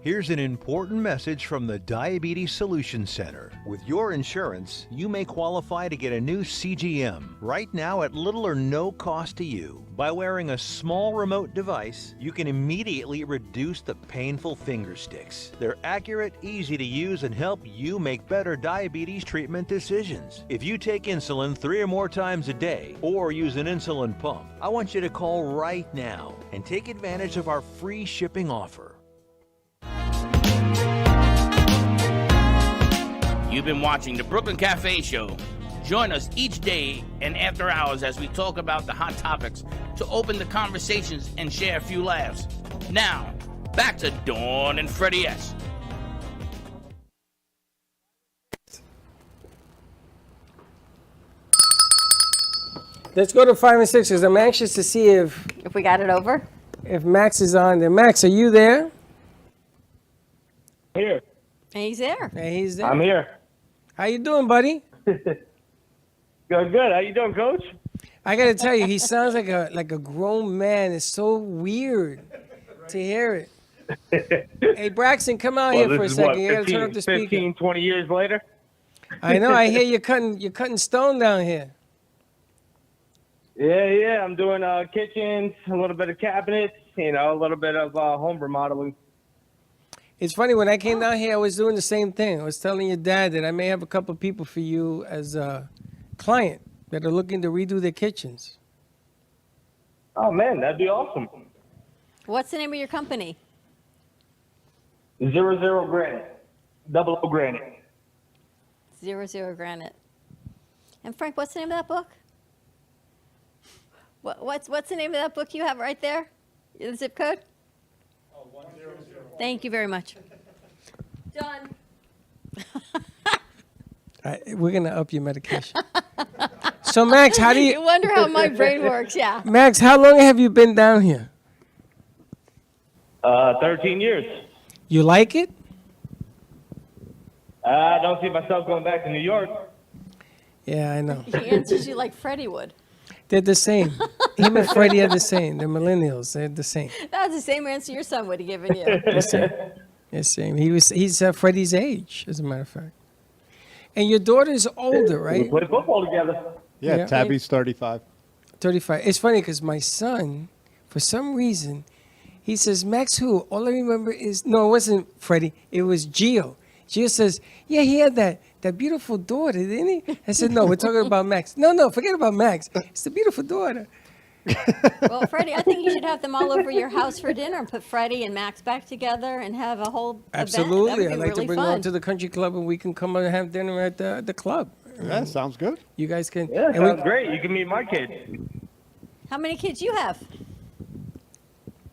Here's an important message from the Diabetes Solutions Center. With your insurance, you may qualify to get a new CGM right now at little or no cost to you. By wearing a small remote device, you can immediately reduce the painful finger sticks. They're accurate, easy to use, and help you make better diabetes treatment decisions. If you take insulin 3 or more times a day or use an insulin pump, I want you to call right now and take advantage of our free shipping offer. You've been watching the Brooklyn Cafe Show. Join us each day and after hours as we talk about the hot topics to open the conversations and share a few laughs. Now, back to Dawn and Freddie S. Let's go to 5 and 6 because I'm anxious to see if we got it over. If Max is on there. Max, are you there? Here. He's there. Hey, he's there. I'm here. How you doing, buddy? Good. How you doing, Coach? I got to tell you, he sounds like a grown man. It's so weird to hear it. Hey, Braxton, come out here for a second. You got to turn up the speaker. 15, 20 years later? I know. I hear you're cutting stone down here. Yeah. I'm doing kitchens, a little bit of cabinets, a little bit of home remodeling. It's funny, when I came down here, I was doing the same thing. I was telling your dad that I may have a couple of people for you as a client that are looking to redo their kitchens. Oh, man, that'd be awesome. What's the name of your company? 00 Granite. 00 Granite. 00 Granite. And Frank, what's the name of that book? What's the name of that book you have right there? The zip code? Oh, 100. Thank you very much. Done. We're gonna up your medication. So Max, how do you? You wonder how my brain works, yeah. Max, how long have you been down here? 13 years. You like it? I don't see myself going back to New York. Yeah, I know. He answers you like Freddie would. They're the same. Him and Freddie are the same. They're millennials. They're the same. That's the same answer your son would have given you. The same. The same. He's Freddie's age, as a matter of fact. And your daughter's older, right? We play football together. Yeah, Tabby's 35. 35. It's funny because my son, for some reason, he says, Max who? All I remember is, no, it wasn't Freddie. It was Gio. Gio says, yeah, he had that beautiful daughter, didn't he? I said, no, we're talking about Max. No, forget about Max. It's the beautiful daughter. Well, Freddie, I think you should have them all over your house for dinner and put Freddie and Max back together and have a whole Absolutely. event. I'd like to bring them to the country club and we can come and have dinner at the club. Yeah, sounds good. You guys can. Yeah, and sounds great. You can meet my kids. How many kids you have?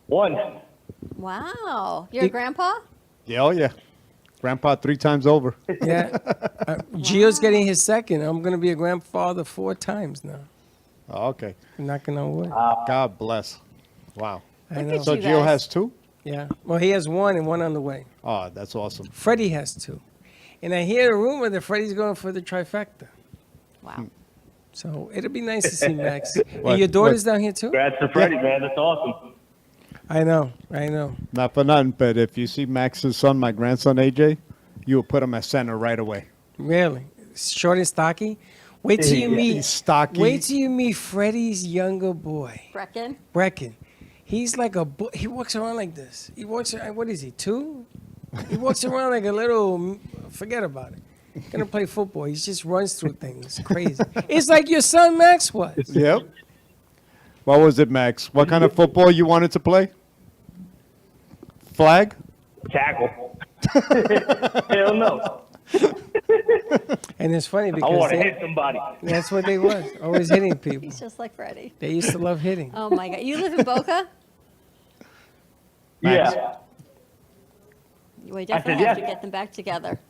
One. Wow. You're a grandpa? Yeah, oh yeah. Grandpa 3 times over. Yeah. Gio's getting his second. I'm going to be a grandfather 4 times now. Oh, okay. Knocking on wood. God bless. Wow. I know. So Gio has 2? Yeah. Well, he has 1 and 1 on the way. Oh, that's awesome. Freddie has 2. And I hear a rumor that Freddie's going for the trifecta. Wow. So it'll be nice to see Max. And your daughter's down here too? Congrats to Freddie, man. That's awesome. I know. Not for nothing, but if you see Max's son, my grandson AJ, you will put him at center right away. Really? Short and stocky? Wait till you meet He's stocky. Wait till you meet Freddie's younger boy. Brecken? He's like he walks around like this. He walks around, what is he, 2? He walks around like a little, forget about it. Gonna play football. He just runs through things. Crazy. It's like your son Max was. Yep. What was it, Max? What kind of football you wanted to play? Flag? Tackle. Hell no. And it's funny because I want to hit somebody. That's what they was. Always hitting people. He's just like Freddie. They used to love hitting. Oh my God. You live in Boca? Yeah. We definitely have to get them back together.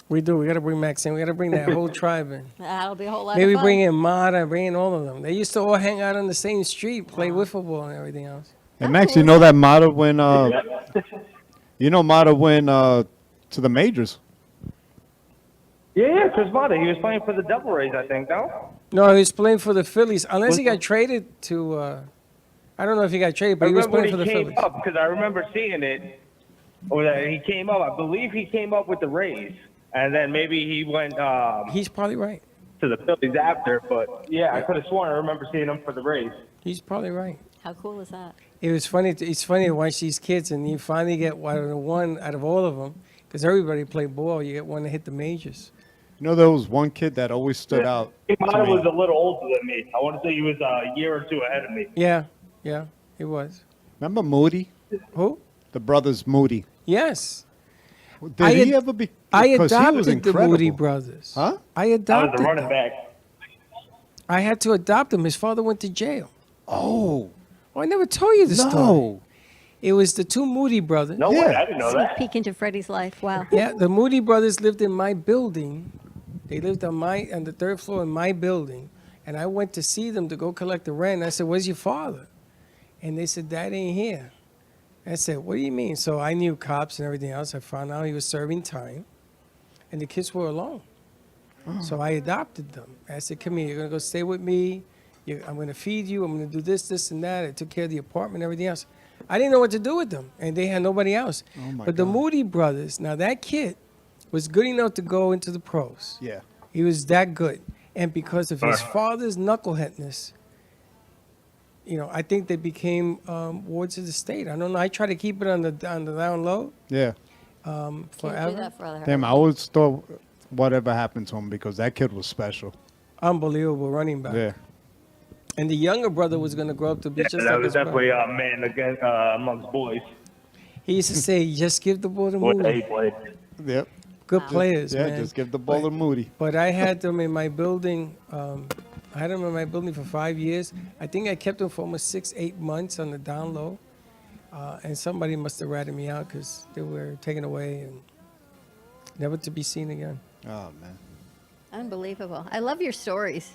We do. We got to bring Max in. We got to bring that whole tribe in. That'll be a whole lot Maybe of fun. bring in Mata, bring in all of them. They used to all hang out on the same street, play wiffle ball and everything else. Hey, Max, you know that Mata went, Mata went to the majors. Yeah, Chris Mata. He was playing for the Devil Rays, I think, no? No, he was playing for the Phillies. Unless he got traded to, I don't know if he got traded, but he was playing for the Phillies. He came up, because I remember seeing it, or that he came up. I believe he came up with the Rays, and then maybe he went. He's probably right. To the Phillies after, but yeah, I could have sworn I remember seeing him for the Rays. He's probably right. How cool is that? It was funny. It's funny to watch these kids, and you finally get one out of all of them, because everybody played ball. You get one to hit the majors. You know, there was one kid that always stood out. Mata was a little older than me. I want to say he was a year or 2 ahead of me. Yeah, he was. Remember Moody? Who? The brothers Moody. Yes. Did he ever be? I because he was adopted the incredible. Moody brothers. Huh? I adopted I was the running them. back. I had to adopt him. His father went to jail. Oh. I never told you the story. No. It was the 2 Moody brothers. No way, I didn't know Sneak that. peek into Freddie's life. Wow. Yeah, the Moody brothers lived in my building. They lived on the 3rd floor in my building. And I went to see them to go collect the rent. I said, where's your father? And they said, Dad ain't here. I said, what do you mean? So I knew cops and everything else. I found out he was serving time. And the kids were alone. So I adopted them. I said, come here, you're going to go stay with me. I'm going to feed you. I'm going to do this, this, and that. I took care of the apartment and everything else. I didn't know what to do with them. And they had nobody else. Oh my But the God. Moody brothers, now that kid was good enough to go into the pros. Yeah. He was that good. And because of his father's knuckleheadness, I think they became wards of the state. I don't know. I try to keep it on the down low. Yeah. Can't do Forever. that for other Damn, I always thought whatever happened to him because that kid was special. Unbelievable running back. Yeah. And the younger brother was going to grow up to be just that like was his brother. definitely a man against amongst boys. He used to say, just give the ball to What Moody. he played. Yep. Good players, Yeah, man. just give the ball to Moody. But I had them in my building I had them in my building for 5 years. I think I kept them for almost 6-8 months on the down low. And somebody must have ratted me out because they were taken away and never to be seen again. Oh, man. Unbelievable. I love your stories.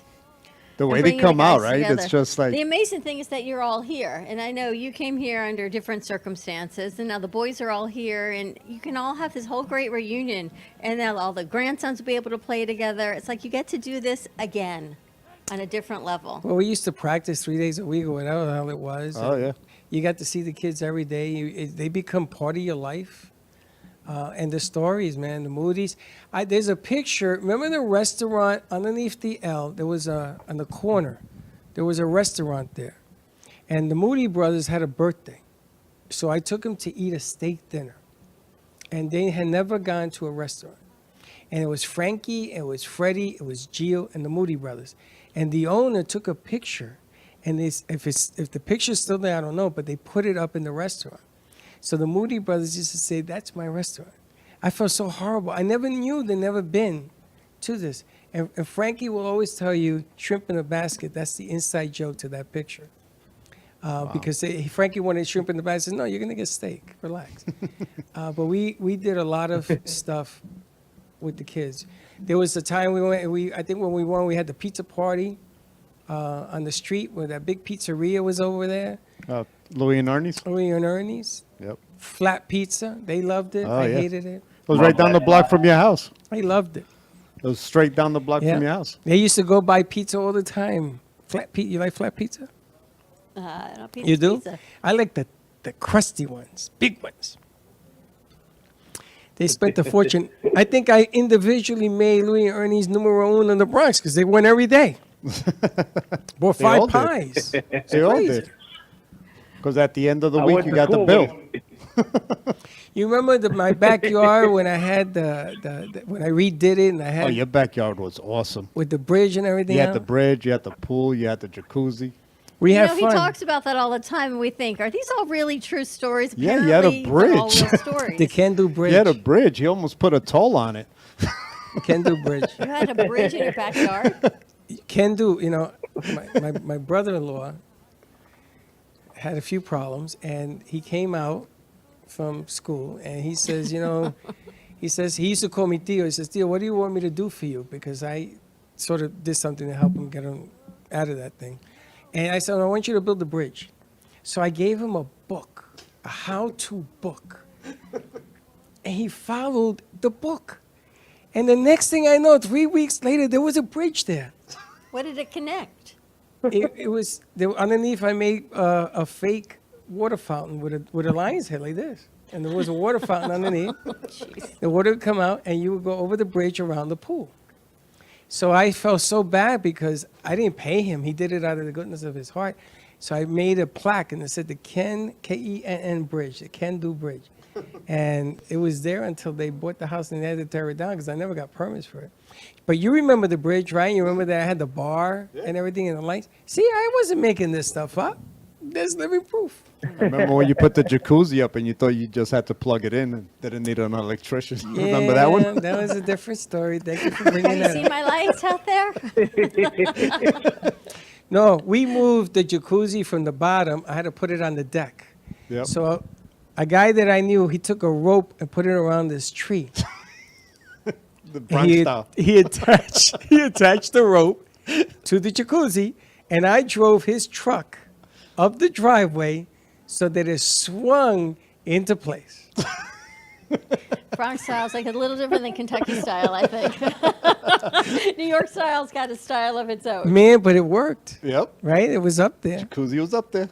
The way And they bringing come the out, guys right? together. It's just like, The amazing thing is that you're all here. And I know you came here under different circumstances. And now the boys are all here. And you can all have this whole great reunion. And now all the grandsons will be able to play together. It's like you get to do this again on a different level. Well, we used to practice 3 days a week or whatever the hell it was. Oh, and yeah. You got to see the kids every day. They become part of your life. And the stories, man, the Moody's. There's a picture. Remember the restaurant underneath the L? There was on the corner. There was a restaurant there. And the Moody brothers had a birthday. So I took them to eat a steak dinner. And they had never gone to a restaurant. And it was Frankie, it was Freddie, it was Gio, and the Moody brothers. And the owner took a picture. And if the picture's still there, I don't know, but they put it up in the restaurant. So the Moody brothers used to say, "That's my restaurant." I felt so horrible. I never knew they'd never been to this. And Frankie will always tell you, shrimp in a basket, that's the inside joke to that picture. Because Frankie wanted shrimp in the basket. He said, "No, you're going to get steak. Relax." But we did a lot of stuff with the kids. There was a time I think when we won, we had the pizza party on the street where that big pizzeria was over there. Louis and Ernie's? Louis and Ernie's. Yep. Flat pizza. They loved it. Oh, I yeah. hated it. It was right down the block from your house. I loved it. It was straight down the block Yeah. from your house. They used to go buy pizza all the time. Flat pizza. You like flat pizza? No, You do? pizza. I like the crusty ones, big ones. They spent a fortune. I think I individually made Louis and Ernie's numero uno in the Bronx because they went every day. Bought They all 5 did. pies. They all Crazy. did. Because at the end of the I week, went you to got the school bill. You remember my backyard when I had when I redid it and I had Oh, your backyard was awesome. with the bridge and everything. You had the out? bridge, you had the pool, you had the jacuzzi. We You had know, fun. he talks about that all the time, and we think, are these all really true stories? Yeah, you had a Apparently, they're all bridge. real stories. The Can-Do bridge. You had a bridge. He almost put a toll on it. The Can-Do bridge. You had a bridge in your backyard? Can-Do, you know, my brother-in-law had a few problems, and he came out from school, and he says, you know, he used to call me Tio. He says, Tio, what do you want me to do for you? Because I sort of did something to help him get him out of that thing. And I said, I want you to build a bridge. So I gave him a book, a how-to book. And he followed the book. And the next thing I know, 3 weeks later, there was a bridge there. What did it connect? It was there, underneath. I made a fake water fountain with a lion's head like this, and there was a water fountain underneath. The water would come out, and you would go over the bridge around the pool. So I felt so bad because I didn't pay him. He did it out of the goodness of his heart. So I made a plaque, and it said the Kenn bridge, the Can-Do bridge. And it was there until they bought the house and they had to tear it down because I never got permits for it. But you remember the bridge, right? You remember that I had the bar and everything and the lights? See, I wasn't making this stuff up. There's living proof. I remember when you put the jacuzzi up and you thought you just had to plug it in and didn't need an electrician. Remember that one? That was a different story. Thank you for bringing Have you that seen up. my lights out there? No, we moved the jacuzzi from the bottom. I had to put it on the deck. Yep. So a guy that I knew, he took a rope and put it around this tree. The Bronx style. He attached the rope to the jacuzzi, and I drove his truck up the driveway so that it swung into place. Bronx style is like a little different than Kentucky style, I think. New York style's got a style of its own. Man, but it worked. Yep. Right? It was up there. Jacuzzi was up there.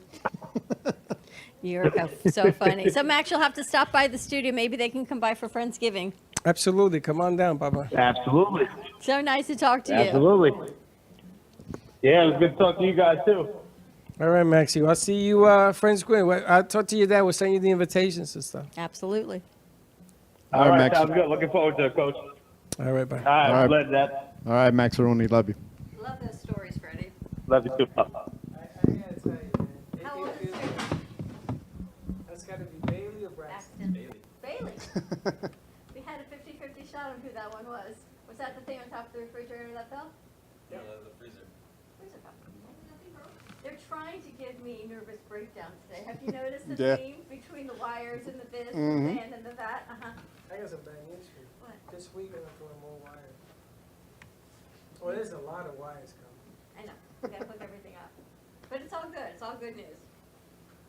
New York, so funny. So, Max, you'll have to stop by the studio. Maybe they can come by for Friendsgiving. Absolutely. Come on down, Baba. Absolutely. So nice to talk to you. Absolutely. Yeah, it was good to talk to you guys too. All right, Maxie. I'll see you, Friendsgiving. I'll talk to your dad. We'll send you the invitations and stuff. Absolutely. All right, Max. sounds good. Looking forward to it, Coach. All right, bye. All right, All right. glad that. All right, Max Rooney, love you. Love those stories, Freddie. Love you too. I gotta tell you, man. How old is your That's got to be Bailey or Braxton? Bailey? We had a 50-50 shot on who that one was. Was that the thing on top of the refrigerator that fell? The freezer. Where's it from? They're trying to give me nervous breakdowns today. Have you noticed the Yeah. theme between the wires and the this Mhm. and the and the that? I got some bad news for you. What? This week I'm doing more wires. Well, there's a lot of wires coming. I know. We gotta hook everything up. But it's all good. It's all good news.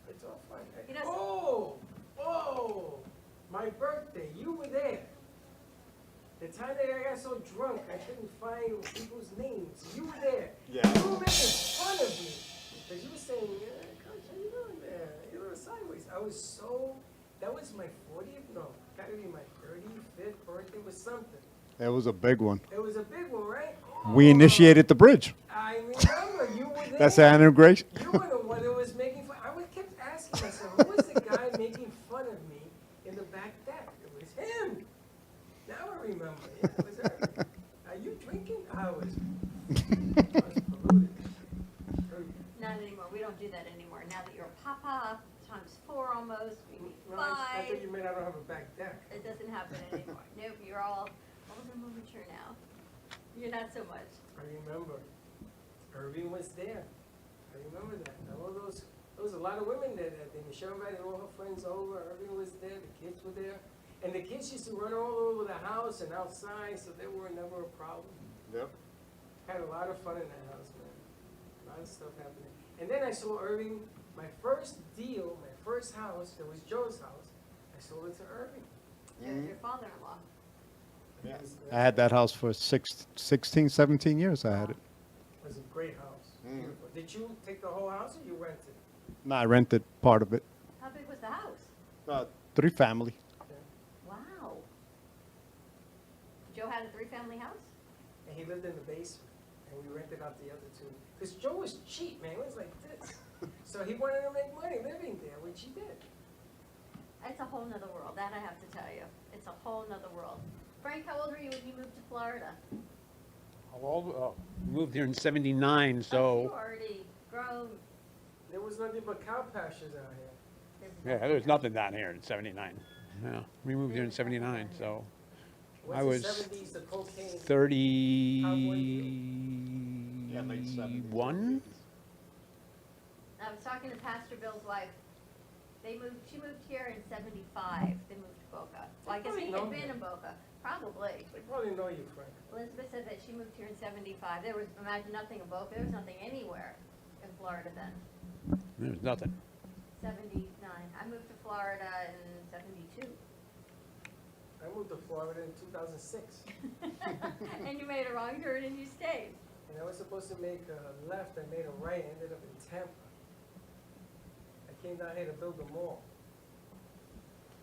It's all fun. You know, Oh, my birthday. You were there. The time that I got so drunk, I couldn't find people's names. You were there. Yeah. You were making fun of me. Because you were saying, Coach, how you doing there? You're a little sideways. That was my 40th? No, gotta be my 35th birthday was something. It was a big one. It was a big one, right? We initiated the bridge. I remember you were there. That's the integration. You were the one that was making fun. Kept asking myself, who was the guy making fun of me in the back deck? It was him. Now I remember. Yeah, it was her. Are you drinking? I was polluted. not anymore. We don't do that anymore. Now that you're a papa, times 4 almost, maybe No, 5. I thought you meant I don't have a back deck. It doesn't happen anymore. Nope, you're all older, more mature now. You're not so much. I remember. Irving was there. I remember that. Now, all those, there was a lot of women there that day. Michelle invited all her friends over. Irving was there. The kids were there. And the kids used to run all over the house and outside, so they were never a problem. Yep. Had a lot of fun in that house, man. A lot of stuff happening. And then I saw Irving, my first deal, my first house, that was Joe's house, I sold it to Irving. Your father-in-law. I had that house for 16, 17 years. I had it. It was a great house. Beautiful. Did you take the whole house or you rented? No, I rented part of it. How big was the house? 3 family. Wow. Joe had a 3-family house? And he lived in the basement, and we rented out the other 2. Because Joe was cheap, man. It was like this. So he wanted to make money living there, which he did. It's a whole nother world, that I have to tell you. It's a whole nother world. Frank, how old were you when you moved to Florida? How old? Oh, moved here in '79, You so already grown. There was nothing but cow pastures out here. yeah, there was nothing down here in '79. Yeah, we moved here in '79, so I was What's the 70s, the cocaine? 31. I was talking to Pastor Bill's wife. She moved here in 75. They moved to Boca. Well, I guess he had been in Boca. Probably. They probably know you, Frank. Elizabeth said that she moved here in 75. There was, imagine, nothing in Boca. There was nothing anywhere in Florida then. There was nothing. 79. I moved to Florida in 72. I moved to Florida in 2006. And you made a wrong turn and you stayed. And I was supposed to make a left. I made a right. I ended up in Tampa. I came down here to build a mall.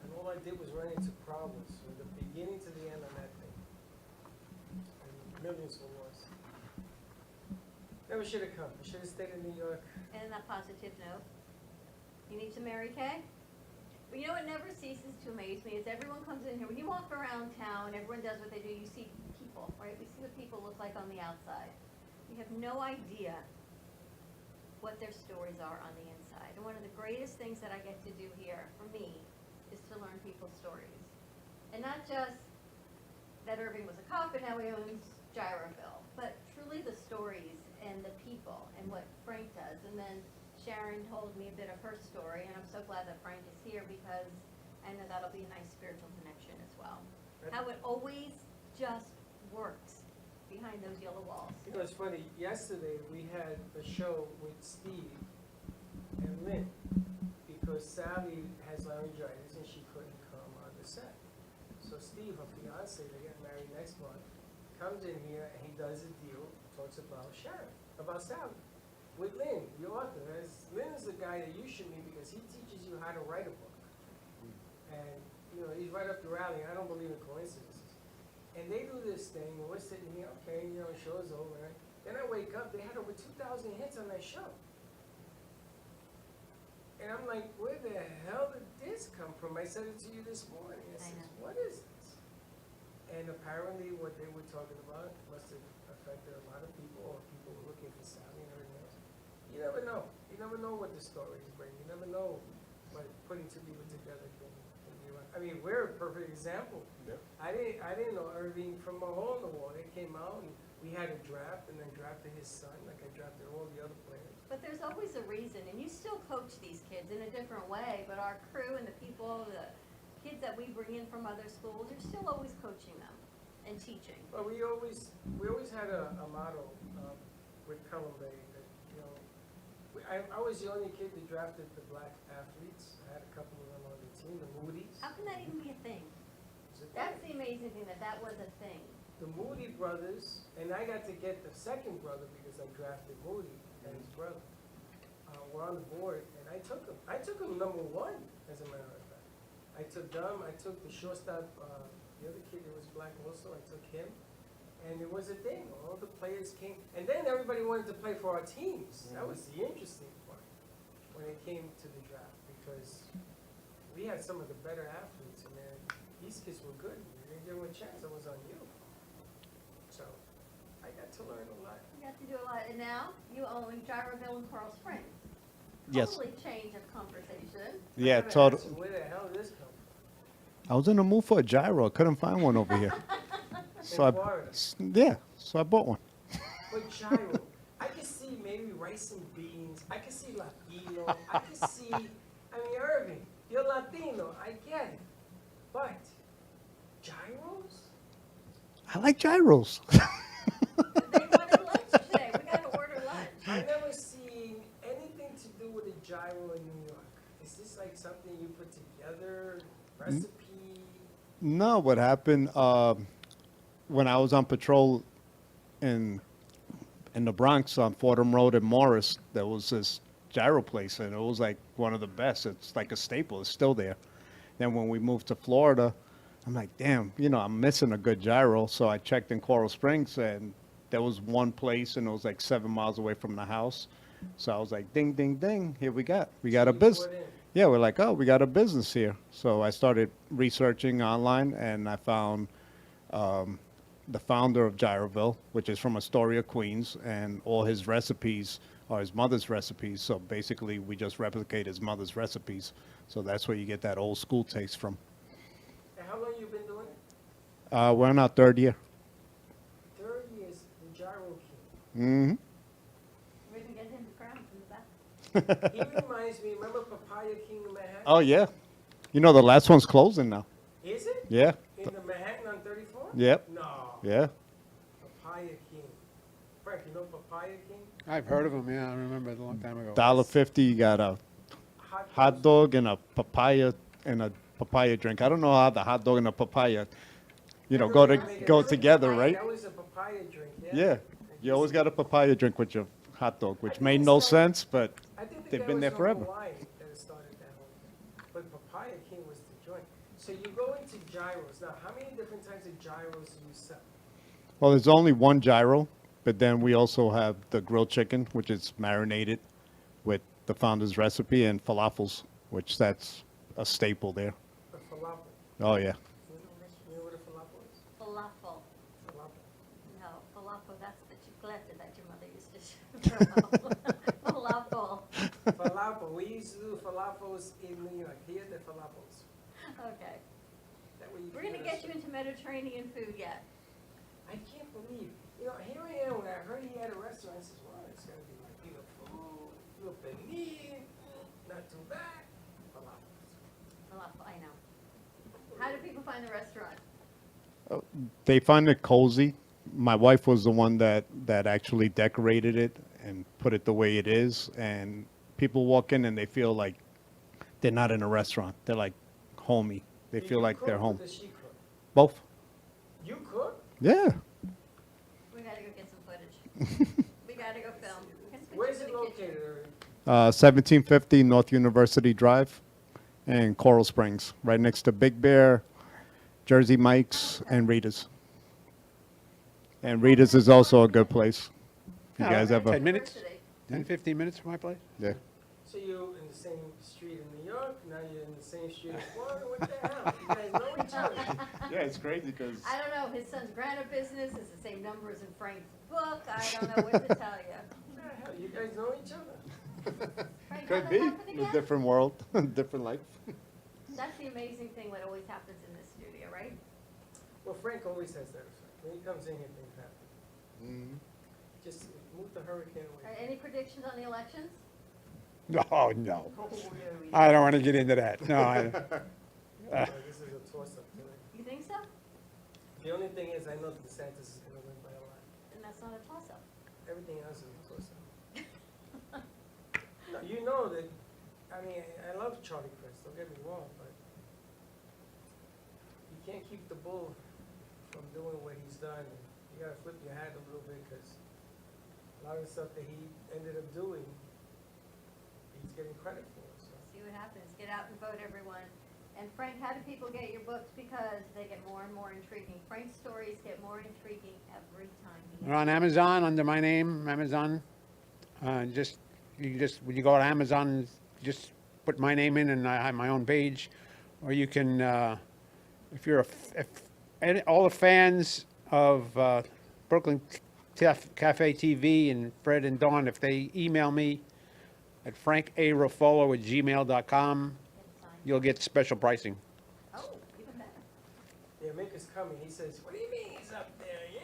And all I did was run into problems from the beginning to the end on that thing. And millions were lost. Never should have come. I should have stayed in New York. And on that positive note, you need to marry Kay? But you know what never ceases to amaze me is everyone comes in here. When you walk around town, everyone does what they do. You see people, right? We see what people look like on the outside. You have no idea what their stories are on the inside. And one of the greatest things that I get to do here, for me, is to learn people's stories. And not just that Irving was a cop and now he owns Gyroville, but truly the stories and the people and what Frank does. And then Sharon told me a bit of her story, and I'm so glad that Frank is here because I know that'll be a nice spiritual connection as well. How it always just works behind those yellow walls. You know, it's funny. Yesterday we had a show with Steve and Lynn because Sally has laryngitis and she couldn't come on the set. So Steve, her fiance, they get married next month, comes in here and he does a deal, talks about Sharon, about Sally. With Lynn, the author. Lynn is the guy that you should meet because he teaches you how to write a book. And, you know, he's right up your alley. I don't believe in coincidences. And they do this thing, and we're sitting here, okay, you know, the show's over. Then I wake up, they had over 2,000 hits on that show. And I'm like, where the hell did this come from? I said it to you this morning. I said, what is this? And apparently what they were talking about must have affected a lot of people, or people were looking for Sally and everything else. You never know. You never know what the stories bring. You never know what putting 2 people together can be like. I mean, we're a perfect example. Yep. I didn't know Irving from a hole in the wall. They came out and we had a draft, and I drafted his son, like I drafted all the other players. But there's always a reason, and you still coach these kids in a different way, but our crew and the people, the kids that we bring in from other schools, you're still always coaching them and teaching. But we always had a motto with Pelham Bay that, you know, I was the only kid that drafted the black athletes. I had a couple of them on the team, the Moody's. How can that even be a thing? That's the amazing thing, that was a thing. The Moody brothers, and I got to get the second brother because I drafted Moody and his brother. Were on the board, and I took him. I took him number one, as a matter of fact. I took them. I took the shortstop, the other kid that was black also. I took him, and it was a thing. All the players came, and then everybody wanted to play for our teams. That was the interesting part when it came to the draft, because we had some of the better athletes, and man, these kids were good. You didn't give them a chance. It was on you. So I got to learn a lot. You got to do a lot, and now you own Gyroville in Coral Springs. Yes. Totally change of conversation. Yeah, total. Where the hell did this come from? I was in the mood for a gyro. I couldn't find one over here. So so I bought one. But gyro, I can see maybe rice and beans. I can see Latino. I can see, I mean, Irving, you're Latino. I get it. But gyros? I like gyros. They wanted lunch today. We got to order lunch. I've never seen anything to do with a gyro in New York. Is this like something you put together, recipe? No, what happened when I was on patrol in the Bronx on Fordham Road in Morris, there was this gyro place, and it was like one of the best. It's like a staple. It's still there. Then when we moved to Florida, I'm like, damn, you know, I'm missing a good gyro. So I checked in Coral Springs, and there was one place, and it was like 7 miles away from the house. So I was like, ding, ding, ding, here we got a business. Yeah, we're like, oh, we got a business here. So I started researching online, and I found the founder of Gyroville, which is from Astoria, Queens, and all his recipes are his mother's recipes. So basically, we just replicate his mother's recipes. So that's where you get that old school taste from. And how long you been doing it? We're in our third year. 30 years, the gyro king. Mm-hmm. We can get him crowned in the back. He reminds me, remember Papaya King in Manhattan? Oh, yeah. You know, the last one's closing now. Is it? Yeah. In the Manhattan on 34? Yep. No. Yeah. Papaya King. Frank, you know Papaya King? I've heard of them, yeah, I remember it a long time ago. $1.50, you got a hot dog and a papaya drink. I don't know how the hot dog and the papaya, you know, go together, right? That was a papaya drink, yeah? Yeah. You always got a papaya drink with your hot dog, which made no sense, but they've been there forever. Hawaii that it started that whole thing. But Papaya King was the joint. So you go into gyros. Now, how many different types of gyros do you sell? Well, there's only one gyro, but then we also have the grilled chicken, which is marinated with the founder's recipe, and falafels, which that's a staple there. The falafel. Oh, yeah. You know what a falafel is? Falafel. Falafel. No, falafel, that's the chiclete that your mother used to falafel. Falafel. We used to do falafels in New York. Here, the falafels. Okay. That way you We're can going to get you into Mediterranean food yet. I can't believe, you know, here I am when I heard he had a restaurant. I said, well, it's going to be like, you know, food, little panini, not too bad. Falafels. Falafel, I know. How do people find the restaurant? They find it cozy. My wife was the one that actually decorated it and put it the way it is. And people walk in and they feel like they're not in a restaurant. They're like homey. They feel like they're home. Does she cook? Both. You cook? Yeah. We got to go get some footage. We got to go film. Where's it located? 1750 North University Drive in Coral Springs, right next to Big Bear, Jersey Mike's, and Rita's. And Rita's is also a good place. You guys ever? 10 minutes? 10, 15 minutes from my place? Yeah. So you in the same street in New York, now you're in the same street in Florida. What the hell? You guys know each other. Yeah, it's crazy because I don't know. His son's granite business is the same numbers in Frank's book. I don't know what to tell you. What the hell? You guys know each other. Frank, could how'd be that happen a again? different world, different life. That's the amazing thing what always happens in this studio, right? Well, Frank always has that effect. When he comes in here, things happen. Just move the hurricane away. Any predictions on the elections? Oh, no. I don't want to get into that. No, This is a toss-up tonight. You think so? The only thing is, I know DeSantis is going to win by a lot. And that's not a toss-up. Everything else is a toss-up. No, you know that, I mean, I love Charlie Crist, don't get me wrong, but you can't keep the bull from doing what he's done. You got to flip your hat a little bit, because a lot of the stuff that he ended up doing, he's getting credit for. So. See what happens. Get out and vote, everyone. And Frank, how do people get your books? Because they get more and more intriguing. Frank's stories get more intriguing every time. They're on Amazon under my name, Amazon. When you go to Amazon, just put my name in, and I have my own page. Or you can, if you're all the fans of Brooklyn Cafe TV and Fred and Dawn, if they email me at frankarofolo@gmail.com, you'll get special pricing. Oh, even better. Yeah, Mick is coming. He says, what do you mean he's up there? Yeah.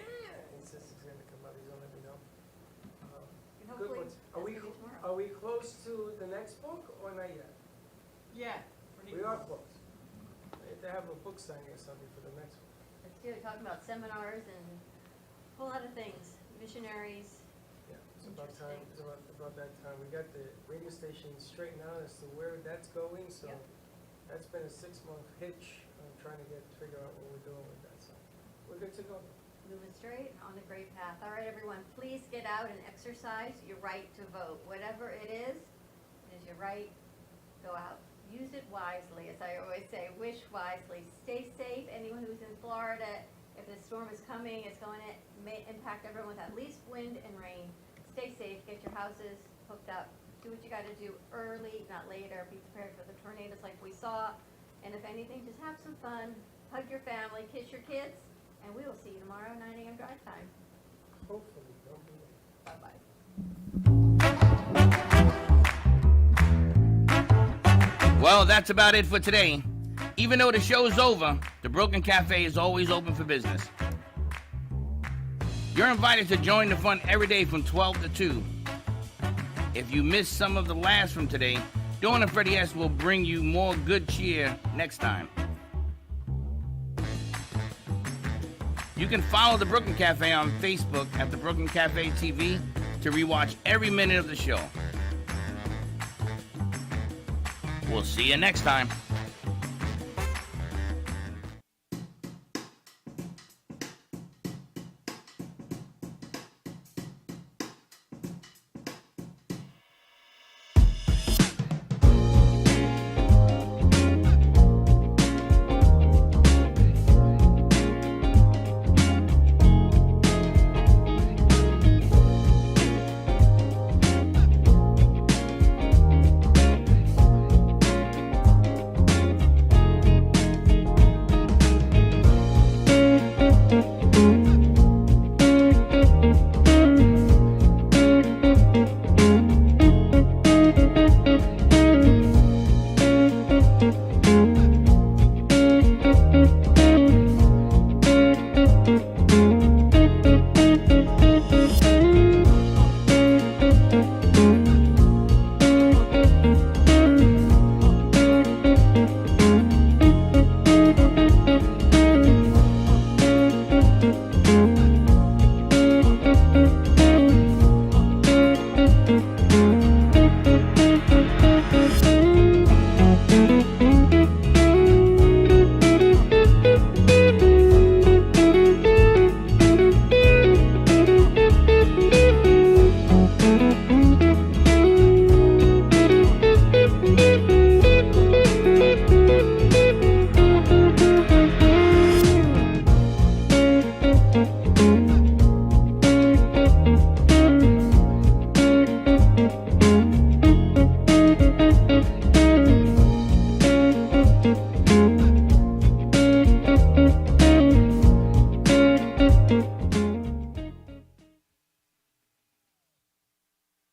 He says he's going to come up. He's going to let me know. Good ones. Are we close to the next book or not yet? Yeah. We are close. We have to have a book signing or something for the next one. Let's do it. Talking about seminars and a whole lot of things. Missionaries. Yeah, it's about time. It's about that time. We got the radio station straightened out as to where that's going. So that's been a 6-month hitch. I'm trying to figure out what we're doing with that. So we're good to go. Moving straight on the great path. All right, everyone, please get out and exercise your right to vote. Whatever it is your right. Go out. Use it wisely, as I always say. Wish wisely. Stay safe. Anyone who's in Florida, if the storm is coming, it's going to impact everyone with at least wind and rain. Stay safe. Get your houses hooked up. Do what you got to do early, not later. Be prepared for the tornadoes like we saw. And if anything, just have some fun. Hug your family. Kiss your kids. And we will see you tomorrow, 9 a.m. drive time. Hopefully, don't be late. Bye-bye. Well, that's about it for today. Even though the show's over, the Brooklyn Cafe is always open for business. You're invited to join the fun every day from 12 to 2. If you missed some of the laughs from today, Dawn and Freddie S. will bring you more good cheer next time. You can follow the Brooklyn Cafe on Facebook at the Brooklyn Cafe TV to rewatch every minute of the show. We'll see you next time.